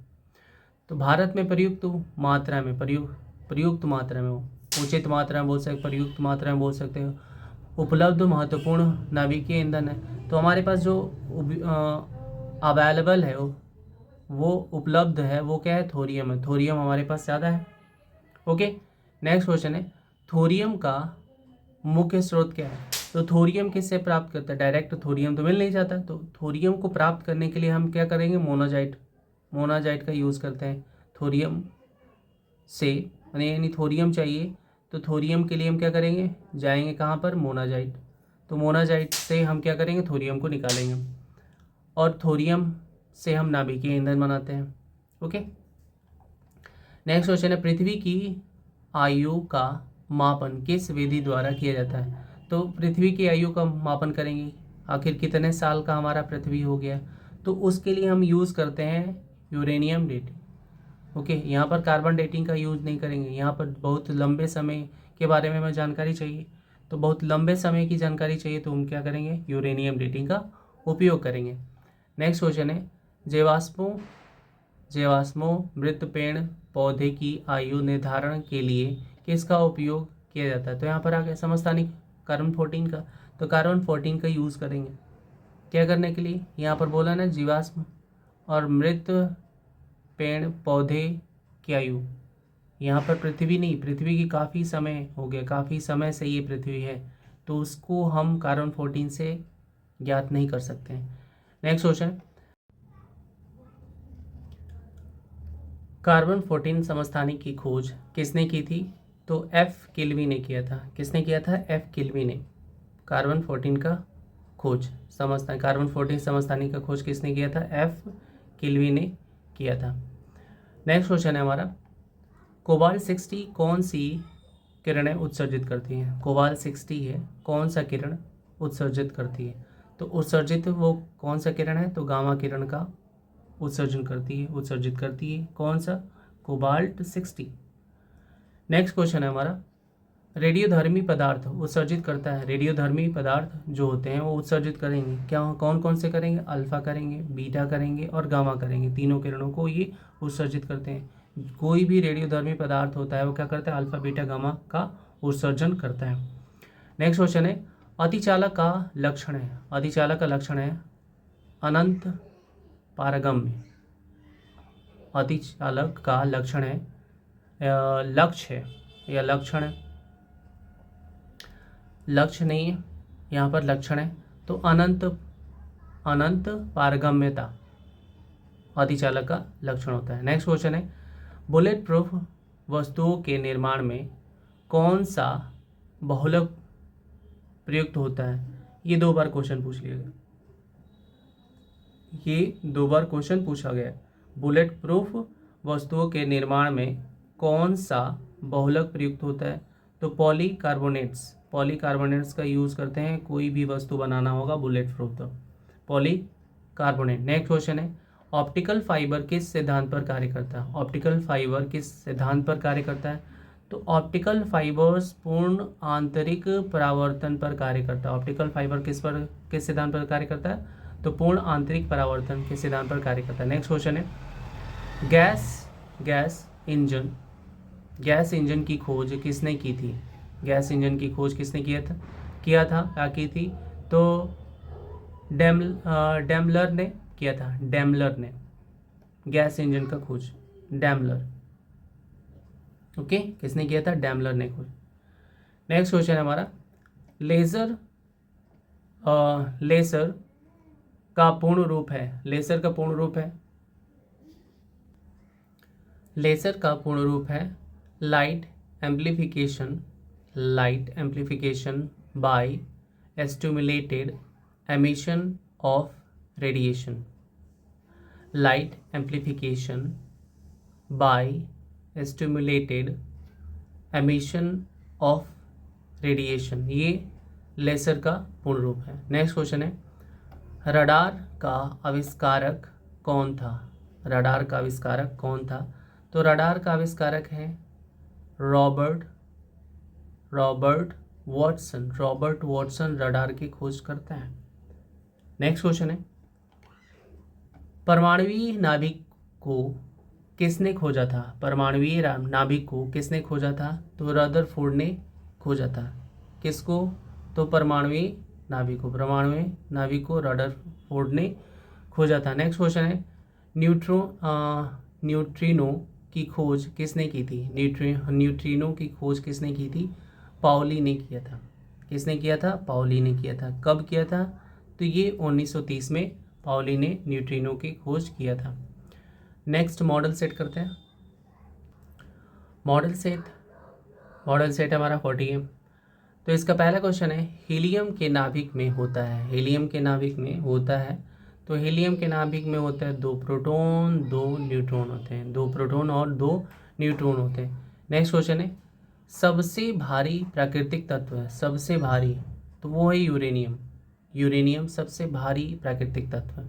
तो भारत में प्रयुक्त मात्रा में उचित मात्रा में बोल सकते, प्रयुक्त मात्रा में बोल सकते हो, उपलब्ध महत्वपूर्ण नाभिकीय ईंधन है। तो हमारे पास जो अवेलेबल है वो उपलब्ध है वो क्या है, थोरियम है। थोरियम हमारे पास ज़्यादा है। ओके, नेक्स्ट क्वेश्चन है, थोरियम का मुख्य स्रोत क्या है। तो थोरियम किससे प्राप्त करता है, डायरेक्ट थोरियम तो मिल नहीं जाता, तो थोरियम को प्राप्त करने के लिए हम क्या करेंगे, मोनाजाइट का यूज़ करते हैं थोरियम से, यानी थोरियम चाहिए तो थोरियम के लिए हम क्या करेंगे, जाएंगे कहाँ पर, मोनाजाइट। तो मोनाजाइट से हम क्या करेंगे, थोरियम को निकालेंगे और थोरियम से हम नाभिकीय ईंधन बनाते हैं। ओके, नेक्स्ट क्वेश्चन है, पृथ्वी की आयु का मापन किस विधि द्वारा किया जाता है। तो पृथ्वी की आयु का मापन करेंगे, आखिर कितने साल का हमारा पृथ्वी हो गया, तो उसके लिए हम यूज़ करते हैं यूरेनियम डेटिंग। ओके, यहाँ पर कार्बन डेटिंग का यूज़ नहीं करेंगे, यहाँ पर बहुत लंबे समय के बारे में हमें जानकारी चाहिए, तो बहुत लंबे समय की जानकारी चाहिए तो हम क्या करेंगे, यूरेनियम डेटिंग का उपयोग करेंगे। नेक्स्ट क्वेश्चन है, जीवाश्मों मृत पेड़ पौधे की आयु निर्धारण के लिए किसका उपयोग किया जाता है। तो यहाँ पर आ गया समस्थानिक कार्बन 14 का, तो कार्बन 14 का यूज़ करेंगे क्या करने के लिए, यहाँ पर बोला ना जीवाश्म और मृत पेड़ पौधे की आयु, यहाँ पर पृथ्वी नहीं, पृथ्वी की काफ़ी समय हो गया, काफ़ी समय से ये पृथ्वी है, तो उसको हम कार्बन 14 से ज्ञात नहीं कर सकते हैं। नेक्स्ट क्वेश्चन, कार्बन 14 समस्थानिक की खोज किसने की थी। तो एफ किल्वी ने किया था। किसने किया था, एफ किल्वी ने कार्बन 14 का खोज, समस्थानिक कार्बन 14 समस्थानिक का खोज किसने किया था, एफ किल्वी ने किया था। नेक्स्ट क्वेश्चन है हमारा, कोबाल्ट 60 कौन सी किरणें उत्सर्जित करती हैं। कोबाल्ट 60 है, कौन सा किरण उत्सर्जित करती है। तो उत्सर्जित वो कौन सा किरण है, तो गामा किरण का उत्सर्जित करती है कौन सा, कोबाल्ट 60। नेक्स्ट क्वेश्चन है हमारा, रेडियोधर्मी पदार्थ उत्सर्जित करता है। रेडियोधर्मी पदार्थ जो होते हैं वो उत्सर्जित करेंगे क्या, कौन कौन से करेंगे, अल्फा करेंगे, बीटा करेंगे और गामा करेंगे, तीनों किरणों को ये उत्सर्जित करते हैं। कोई भी रेडियोधर्मी पदार्थ होता है वो क्या करता है, अल्फा बीटा गामा का उत्सर्जन करता है। नेक्स्ट क्वेश्चन है, अतिचालक का लक्षण है। अतिचालक का लक्षण है अनंत पारगम्य। अतिचालक का लक्षण है लक्ष्य है या लक्षण है, लक्ष्य नहीं है, यहाँ पर लक्षण है, तो अनंत पारगम्यता अतिचालक का लक्षण होता है। नेक्स्ट क्वेश्चन है, बुलेट प्रूफ वस्तुओं के निर्माण में कौन सा बहुलक प्रयुक्त होता है। ये 2 बार क्वेश्चन पूछ लिया गया, ये 2 बार क्वेश्चन पूछा गया। बुलेट प्रूफ वस्तुओं के निर्माण में कौन सा बहुलक प्रयुक्त होता है। तो पॉलीकार्बोनेट्स का यूज़ करते हैं, कोई भी वस्तु बनाना होगा बुलेट प्रूफ तो पॉलीकार्बोनेट। नेक्स्ट क्वेश्चन है, ऑप्टिकल फाइबर किस सिद्धांत पर कार्य करता है। ऑप्टिकल फाइबर किस सिद्धांत पर कार्य करता है। तो ऑप्टिकल फाइबर्स पूर्ण आंतरिक परावर्तन पर कार्य करता है। ऑप्टिकल फाइबर किस सिद्धांत पर कार्य करता है, तो पूर्ण आंतरिक परावर्तन के सिद्धांत पर कार्य करता है। नेक्स्ट क्वेश्चन है, गैस इंजन की खोज किसने की थी। गैस इंजन की खोज किसने क्या की थी, तो डेमलर ने किया था। डेमलर ने गैस इंजन का खोज, डेमलर, ओके, किसने किया था, डेमलर ने खोज। नेक्स्ट क्वेश्चन है हमारा, लेजर का पूर्ण रूप है। लेजर का पूर्ण रूप है light amplification by stimulated emission of radiation. Light amplification by stimulated emission of radiation, ये लेजर का पूर्ण रूप है। नेक्स्ट क्वेश्चन है, रडार का आविष्कारक कौन था। रडार का आविष्कारक कौन था, तो रडार का आविष्कारक है Robert Watson. Robert Watson radar की खोज करता है। नेक्स्ट क्वेश्चन है, परमाणुवीय नाभिक को किसने खोजा था। परमाणुवीय नाभिक को किसने खोजा था, तो रदरफोर्ड ने खोजा था। किसको, तो परमाणुवीय नाभिक को रदरफोर्ड ने खोजा था। नेक्स्ट क्वेश्चन है न्यूट्रिनो की खोज किसने की थी? न्यूट्रिनो की खोज किसने की थी? पाउली ने किया था। किसने किया था? पाउली ने किया था। कब किया था? तो ये 1930 में पाउली ने न्यूट्रिनो की खोज किया था। नेक्स्ट मॉडल सेट करते हैं। मॉडल सेट हमारा 40 है। तो इसका पहला क्वेश्चन है हीलियम के नाभिक में होता है। हीलियम के नाभिक में होता है तो हीलियम के नाभिक में होता है 2 प्रोटॉन 2 न्यूट्रॉन होते हैं। 2 प्रोटॉन और 2 न्यूट्रॉन होते हैं। नेक्स्ट क्वेश्चन है सबसे भारी प्राकृतिक तत्व है। सबसे भारी तो वो है यूरेनियम। यूरेनियम सबसे भारी प्राकृतिक तत्व है।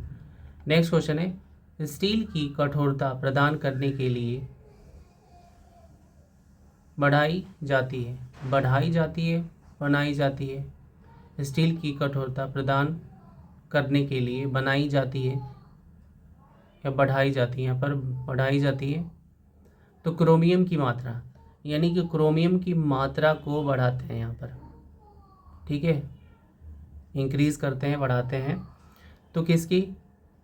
नेक्स्ट क्वेश्चन है स्टील की कठोरता प्रदान करने के लिए बढ़ाई जाती है बनाई जाती है। स्टील की कठोरता प्रदान करने के लिए बनाई जाती है या बढ़ाई जाती है। यहाँ पर बढ़ाई जाती है। तो क्रोमियम की मात्रा, यानी कि क्रोमियम की मात्रा को बढ़ाते हैं यहाँ पर, ठीक है, इंक्रीज करते हैं, बढ़ाते हैं। तो किसकी?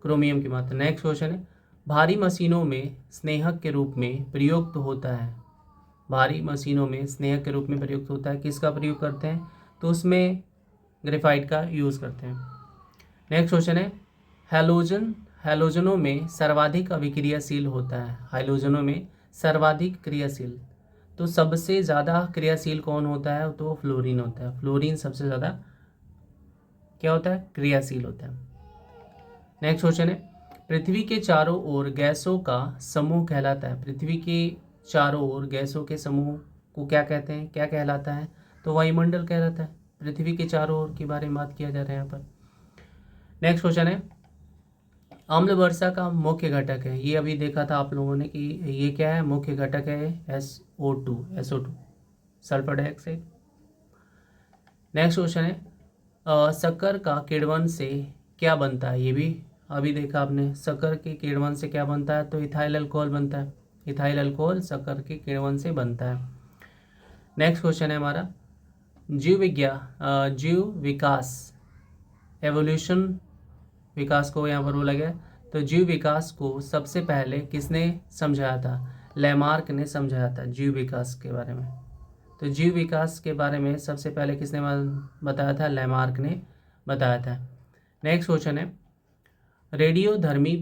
क्रोमियम की मात्रा। नेक्स्ट क्वेश्चन है भारी मशीनों में स्नेहक के रूप में प्रयुक्त होता है। भारी मशीनों में स्नेहक के रूप में प्रयुक्त होता है। किसका प्रयोग करते हैं? तो उसमें ग्रेफाइट का यूज़ करते हैं। नेक्स्ट क्वेश्चन है हैलोजनों में सर्वाधिक अभिक्रियाशील होता है। हैलोजनों में सर्वाधिक क्रियाशील, तो सबसे ज़्यादा क्रियाशील कौन होता है? तो फ्लोरीन होता है। फ्लोरीन सबसे ज़्यादा क्या होता है? क्रियाशील होता है। नेक्स्ट क्वेश्चन है पृथ्वी के चारों ओर गैसों का समूह कहलाता है। पृथ्वी के चारों ओर गैसों के समूह को क्या कहते हैं? क्या कहलाता है? तो वायुमंडल कहलाता है। पृथ्वी के चारों ओर के बारे में बात किया जा रहा है यहाँ पर। नेक्स्ट क्वेश्चन है अम्ल वर्षा का मुख्य घटक है। ये अभी देखा था आप लोगों ने कि ये क्या है? मुख्य घटक है SO2 sulphur dioxide. Next question है शक्कर का किण्वन से क्या बनता है? ये भी अभी देखा आपने। शक्कर के किण्वन से क्या बनता है? तो इथाइल अल्कोहल बनता है। इथाइल अल्कोहल शक्कर के किण्वन से बनता है। नेक्स्ट क्वेश्चन है हमारा जीव विकास एवोल्यूशन, विकास को यहाँ पर बोला गया। तो जीव विकास को सबसे पहले किसने समझाया था? लैमार्क ने समझाया था जीव विकास के बारे में। तो जीव विकास के बारे में सबसे पहले किसने बताया था? लैमार्क ने बताया था। नेक्स्ट क्वेश्चन है रेडियोधर्मी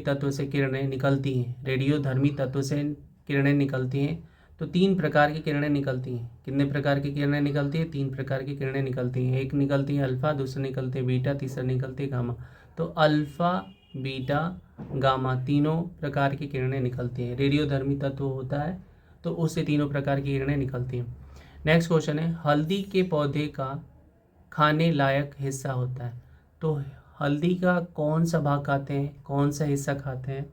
तत्व से किरणें निकलती हैं। रेडियोधर्मी तत्व से किरणें निकलती हैं। तो 3 प्रकार की किरणें निकलती हैं। कितने प्रकार की किरणें निकलती हैं? 3 प्रकार की किरणें निकलती हैं। एक निकलती है अल्फा, दूसरी निकलती है बीटा, तीसरा निकलती है गामा। तो अल्फा, बीटा, गामा तीनों प्रकार की किरणें निकलती हैं। रेडियोधर्मी तत्व होता है तो उससे तीनों प्रकार की किरणें निकलती हैं। नेक्स्ट क्वेश्चन है हल्दी के पौधे का खाने लायक हिस्सा होता है। तो हल्दी का कौन सा भाग खाते हैं? कौन सा हिस्सा खाते हैं?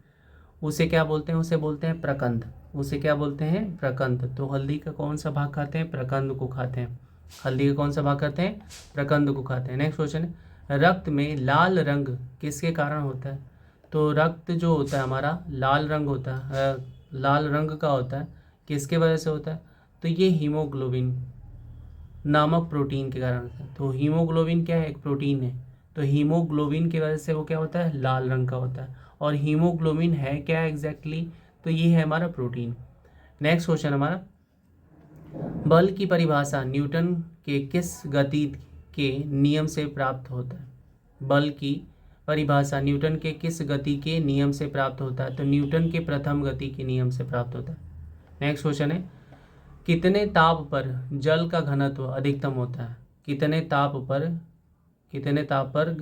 उसे क्या बोलते हैं? उसे बोलते हैं प्रकंद। उसे क्या बोलते हैं? प्रकंद। तो हल्दी का कौन सा भाग खाते हैं? प्रकंद को खाते हैं। हल्दी का कौन सा भाग खाते हैं? प्रकंद को खाते हैं। नेक्स्ट क्वेश्चन है रक्त में लाल रंग किसके कारण होता है? तो रक्त जो होता है हमारा लाल रंग होता है, लाल रंग का होता है, किसके वजह से होता है? तो ये हीमोग्लोबिन नामक प्रोटीन के कारण होता है। तो हीमोग्लोबिन क्या है? एक प्रोटीन है। तो हीमोग्लोबिन की वजह से वो क्या होता है? लाल रंग का होता है। और हीमोग्लोबिन है क्या एग्जैक्टली? तो ये है हमारा प्रोटीन। नेक्स्ट क्वेश्चन हमारा बल की परिभाषा न्यूटन के किस गति के नियम से प्राप्त होता है? बल की परिभाषा न्यूटन के किस गति के नियम से प्राप्त होता है? तो न्यूटन के प्रथम गति के नियम से प्राप्त होता है। नेक्स्ट क्वेश्चन है कितने ताप पर जल का घनत्व अधिकतम होता है? कितने ताप पर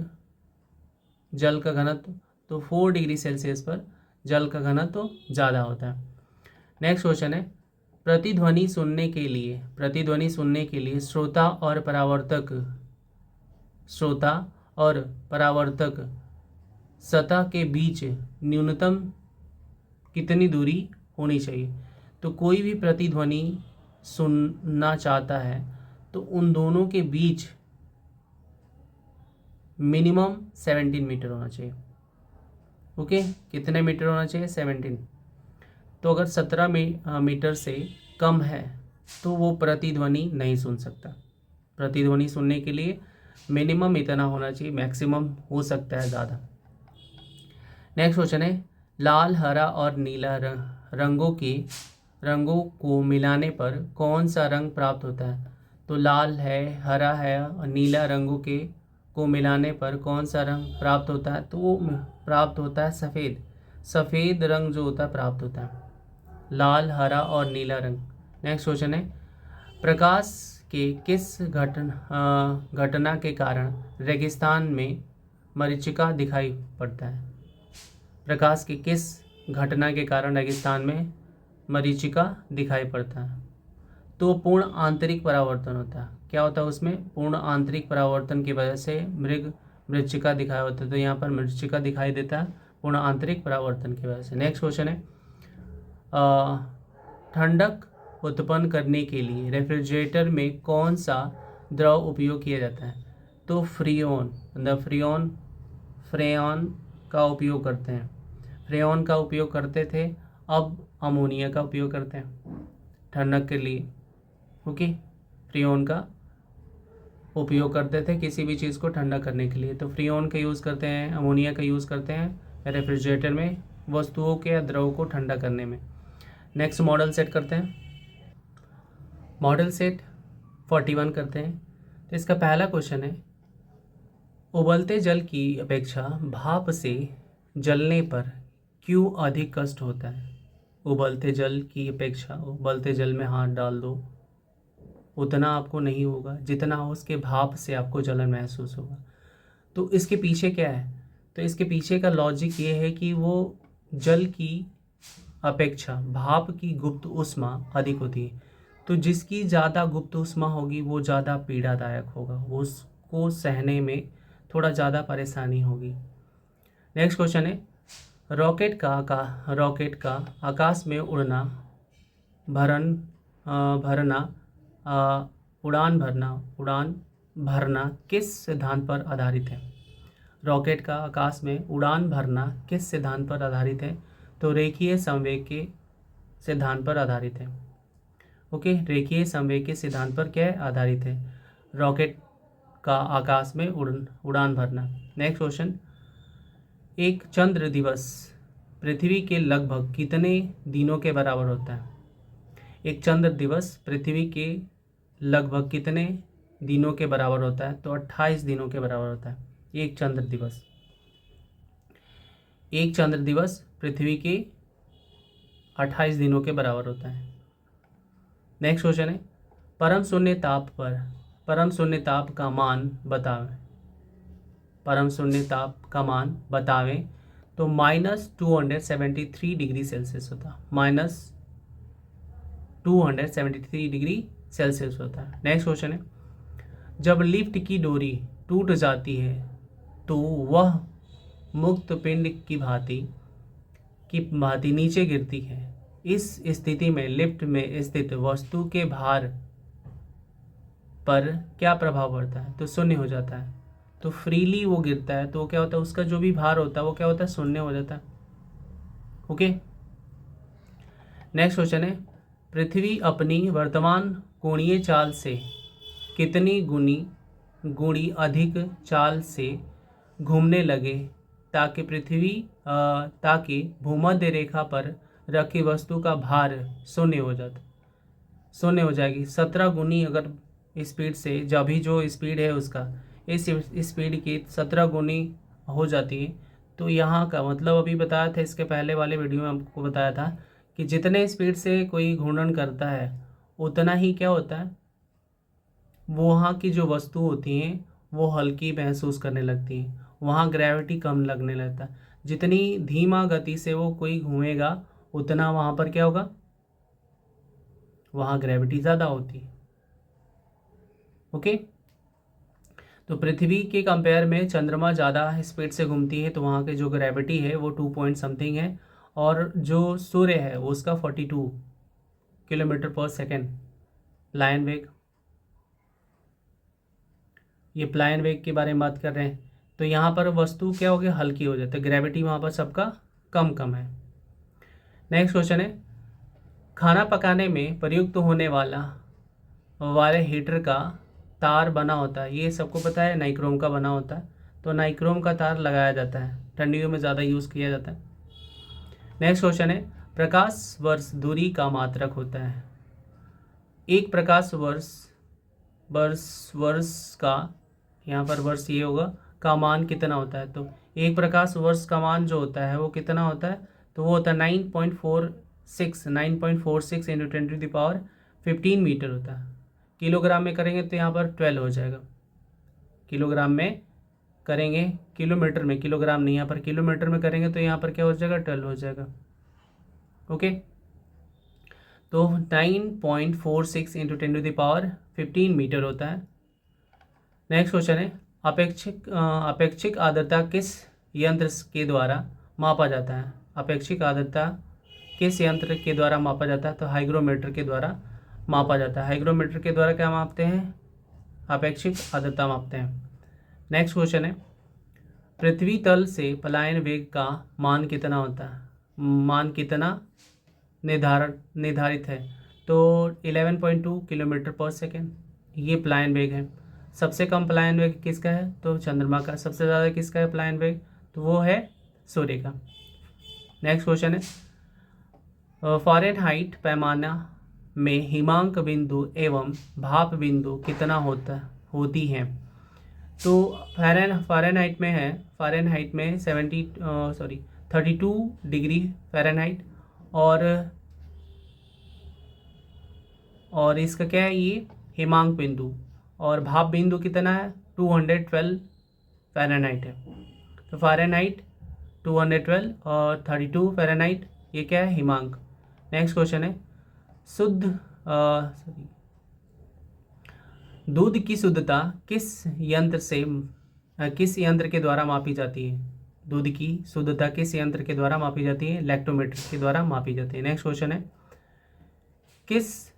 जल का घनत्व? तो 4 डिग्री सेल्सियस पर जल का घनत्व ज़्यादा होता है। नेक्स्ट क्वेश्चन है प्रतिध्वनि सुनने के लिए श्रोता और परावर्तक सतह के बीच न्यूनतम कितनी दूरी होनी चाहिए? तो कोई भी प्रतिध्वनि सुनना चाहता है तो उन दोनों के बीच मिनिमम 17 मीटर होना चाहिए। ओके, कितने मीटर होना चाहिए? 17। तो अगर 17 मीटर से कम है तो वो प्रतिध्वनि नहीं सुन सकता। प्रतिध्वनि सुनने के लिए मिनिमम इतना होना चाहिए, मैक्सिमम हो सकता है ज़्यादा। नेक्स्ट क्वेश्चन है, लाल, हरा और नीला रंगों को मिलाने पर कौन सा रंग प्राप्त होता है? तो लाल है, हरा है और नीला रंगों को मिलाने पर कौन सा रंग प्राप्त होता है? तो वो प्राप्त होता है सफ़ेद। सफ़ेद रंग जो होता है प्राप्त होता है, लाल, हरा और नीला रंग। नेक्स्ट क्वेश्चन है, प्रकाश के किस घटना के कारण रेगिस्तान में मरीचिका दिखाई पड़ता है? प्रकाश की किस घटना के कारण रेगिस्तान में मरीचिका दिखाई पड़ता है? तो पूर्ण आंतरिक परावर्तन होता है। क्या होता है उसमें? पूर्ण आंतरिक परावर्तन की वजह से मरीचिका दिखाई होता है। तो यहाँ पर मरीचिका दिखाई देता है पूर्ण आंतरिक परावर्तन की वजह से। नेक्स्ट क्वेश्चन है, ठंडक उत्पन्न करने के लिए रेफ्रिजरेटर में कौन सा द्रव उपयोग किया जाता है? तो फ्रेयॉन का उपयोग करते हैं। फ्रेयॉन का उपयोग करते थे, अब अमोनिया का उपयोग करते हैं ठंडक के लिए। ओके, फ्रेयॉन का उपयोग करते थे किसी भी चीज़ को ठंडा करने के लिए, तो फ्रेयॉन का यूज़ करते हैं, अमोनिया का यूज़ करते हैं रेफ्रिजरेटर में वस्तुओं के या द्रव को ठंडा करने में। नेक्स्ट मॉडल सेट करते हैं। मॉडल सेट 41 करते हैं। तो इसका पहला क्वेश्चन है, उबलते जल की अपेक्षा भाप से जलने पर क्यों अधिक कष्ट होता है? उबलते जल की अपेक्षा, उबलते जल में हाथ डाल दो, उतना आपको नहीं होगा जितना उसके भाप से आपको जलन महसूस होगा। तो इसके पीछे क्या है? तो इसके पीछे का लॉजिक ये है कि वो जल की अपेक्षा भाप की गुप्त ऊष्मा अधिक होती है। तो जिसकी ज़्यादा गुप्त ऊष्मा होगी वो ज़्यादा पीड़ादायक होगा, वो उसको सहने में थोड़ा ज़्यादा परेशानी होगी। नेक्स्ट क्वेश्चन है, रॉकेट का आकाश में उड़ान भरना किस सिद्धांत पर आधारित है? रॉकेट का आकाश में उड़ान भरना किस सिद्धांत पर आधारित है? तो रेखीय संवेग के सिद्धांत पर आधारित है। ओके, रेखीय संवेग के सिद्धांत पर क्या आधारित है? रॉकेट का आकाश में उड़ान भरना। नेक्स्ट क्वेश्चन, एक चंद्र दिवस पृथ्वी के लगभग कितने दिनों के बराबर होता है? एक चंद्र दिवस पृथ्वी के लगभग कितने दिनों के बराबर होता है? तो 28 दिनों के बराबर होता है एक चंद्र दिवस पृथ्वी के 28 दिनों के बराबर होता है। नेक्स्ट क्वेश्चन है, परम शून्य ताप का मान बतावें। तो -273 डिग्री सेल्सियस होता है, -273 डिग्री सेल्सियस होता है। नेक्स्ट क्वेश्चन है, जब लिफ्ट की डोरी टूट जाती है तो वह मुक्त पिंड की भांति नीचे गिरती है। इस स्थिति में लिफ्ट में स्थित वस्तु के भार पर क्या प्रभाव पड़ता है? तो शून्य हो जाता है। तो फ्रीली वो गिरता है तो क्या होता है, उसका जो भी भार होता है वो क्या होता है, शून्य हो जाता है। ओके, नेक्स्ट क्वेश्चन है, पृथ्वी अपनी वर्तमान कोणीय चाल से कितनी गुणी अधिक चाल से घूमने लगे ताकि भूमध्य रेखा पर रखी वस्तु का भार शून्य हो जाएगी। 17 गुनी अगर स्पीड से, जो अभी जो स्पीड है उसका, इस स्पीड की 17 गुनी हो जाती है। तो यहाँ का मतलब अभी बताया था, इसके पहले वाले वीडियो में आपको बताया था कि जितने स्पीड से कोई घूर्णन करता है उतना ही क्या होता है, वहाँ की जो वस्तु होती हैं वो हल्की महसूस करने लगती हैं, वहाँ ग्रेविटी कम लगने लगता है। जितनी धीमा गति से वो कोई घूमेगा उतना वहाँ पर क्या होगा, वहाँ ग्रेविटी ज़्यादा होती है। ओके, तो पृथ्वी के कंपेयर में चंद्रमा ज़्यादा स्पीड से घूमती है, तो वहाँ की जो ग्रेविटी है वो 2 पॉइंट समथिंग है, और जो सूर्य है वो उसका 42 किलोमीटर पर सेकेंड लाइन वेग। ये प्लायन वेग के बारे में बात कर रहे हैं। तो यहाँ पर वस्तु क्या हो गया, हल्की हो जाती है, ग्रेविटी वहाँ पर सबका कम है। नेक्स्ट क्वेश्चन है, खाना पकाने में प्रयुक्त होने वाले हीटर का तार बना होता है, ये सबको पता है नाइक्रोम का बना होता है, तो नाइक्रोम का तार लगाया जाता है, ठंडियों में ज़्यादा यूज़ किया जाता है। नेक्स्ट क्वेश्चन है प्रकाश वर्ष दूरी का मात्रक होता है। एक प्रकाश वर्ष का, यहाँ पर वर्ष ये होगा, का मान कितना होता है, तो एक प्रकाश वर्ष का मान जो होता है वो कितना होता है, तो वो होता है 9.46 इंटू 10⁻15 मीटर होता है। किलोग्राम में करेंगे तो यहाँ पर 12 हो जाएगा, किलोग्राम में करेंगे, किलोमीटर में, किलोग्राम नहीं, यहाँ पर किलोमीटर में करेंगे तो यहाँ पर क्या हो जाएगा, 12 हो जाएगा। ओके, तो 9.46 इंटू 10⁻15 मीटर होता है। नेक्स्ट क्वेश्चन है अपेक्षिक आर्द्रता किस यंत्र के द्वारा मापा जाता है। अपेक्षिक आर्द्रता किस यंत्र के द्वारा मापा जाता है, तो हाइग्रोमीटर के द्वारा मापा जाता है। हाइग्रोमीटर के द्वारा क्या मापते हैं, अपेक्षिक आर्द्रता मापते हैं। नेक्स्ट क्वेश्चन है पृथ्वी तल से पलायन वेग का मान कितना होता है, मान कितना निर्धारित है, तो 11.2 किलोमीटर पर सेकेंड ये पलायन वेग है। सबसे कम पलायन वेग किसका है, तो चंद्रमा का। सबसे ज़्यादा किसका है पलायन वेग, तो वो है सूर्य का। नेक्स्ट क्वेश्चन है फ़ारेनहाइट पैमाना में हिमांक बिंदु एवं भाप बिंदु कितना होती हैं, तो फ़ारेनहाइट में 32 डिग्री फ़ारेनहाइट, और इसका क्या है, ये हिमांक बिंदु, और भाप बिंदु कितना है, 212 फ़ारेनहाइट है। तो फ़ारेनहाइट 212 और 32 फ़ारेनहाइट, ये क्या है, हिमांक। नेक्स्ट क्वेश्चन है दूध की शुद्धता किस यंत्र के द्वारा मापी जाती है। दूध की शुद्धता किस यंत्र के द्वारा मापी जाती है, लैक्टोमीटर के द्वारा मापी जाती है। नेक्स्ट क्वेश्चन है किस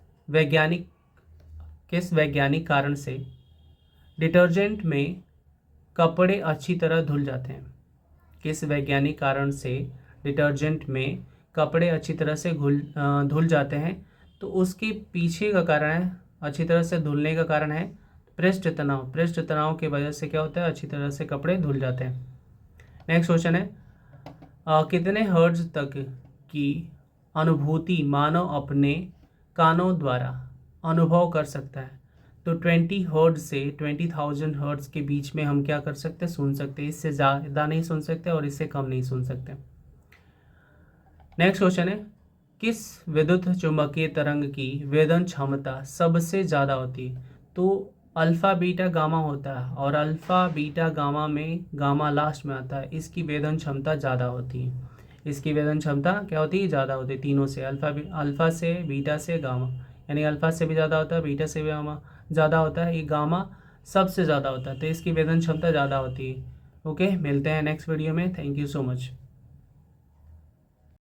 वैज्ञानिक कारण से डिटर्जेंट में कपड़े अच्छी तरह धुल जाते हैं। किस वैज्ञानिक कारण से डिटर्जेंट में कपड़े अच्छी तरह से धुल जाते हैं, तो उसके पीछे का कारण है, अच्छी तरह से धुलने का कारण है पृष्ठ तनाव की वजह से क्या होता है, अच्छी तरह से कपड़े धुल जाते हैं। नेक्स्ट क्वेश्चन है कितने हर्ट्ज तक की अनुभूति मानव अपने कानों द्वारा अनुभव कर सकता है, तो 20 हर्ट्ज से 20,000 हर्ट्ज के बीच में हम क्या कर सकते हैं, सुन सकते हैं। इससे ज़्यादा नहीं सुन सकते और इससे कम नहीं सुन सकते। नेक्स्ट क्वेश्चन है किस विद्युत चुम्बकीय तरंग की वेदन क्षमता सबसे ज़्यादा होती है, तो अल्फ़ा बीटा गामा होता है, और अल्फ़ा बीटा गामा में गामा लास्ट में आता है, इसकी वेदन क्षमता ज़्यादा होती है। इसकी वेदन क्षमता क्या होती है, ज़्यादा होती है तीनों से, अल्फ़ा से बीटा से गामा, यानी अल्फ़ा से भी ज़्यादा होता है, बीटा से भी ज़्यादा होता है, ये गामा सबसे ज़्यादा होता है, तो इसकी वेदन क्षमता ज़्यादा होती है। ओके, मिलते हैं नेक्स्ट वीडियो में। Thank you so much.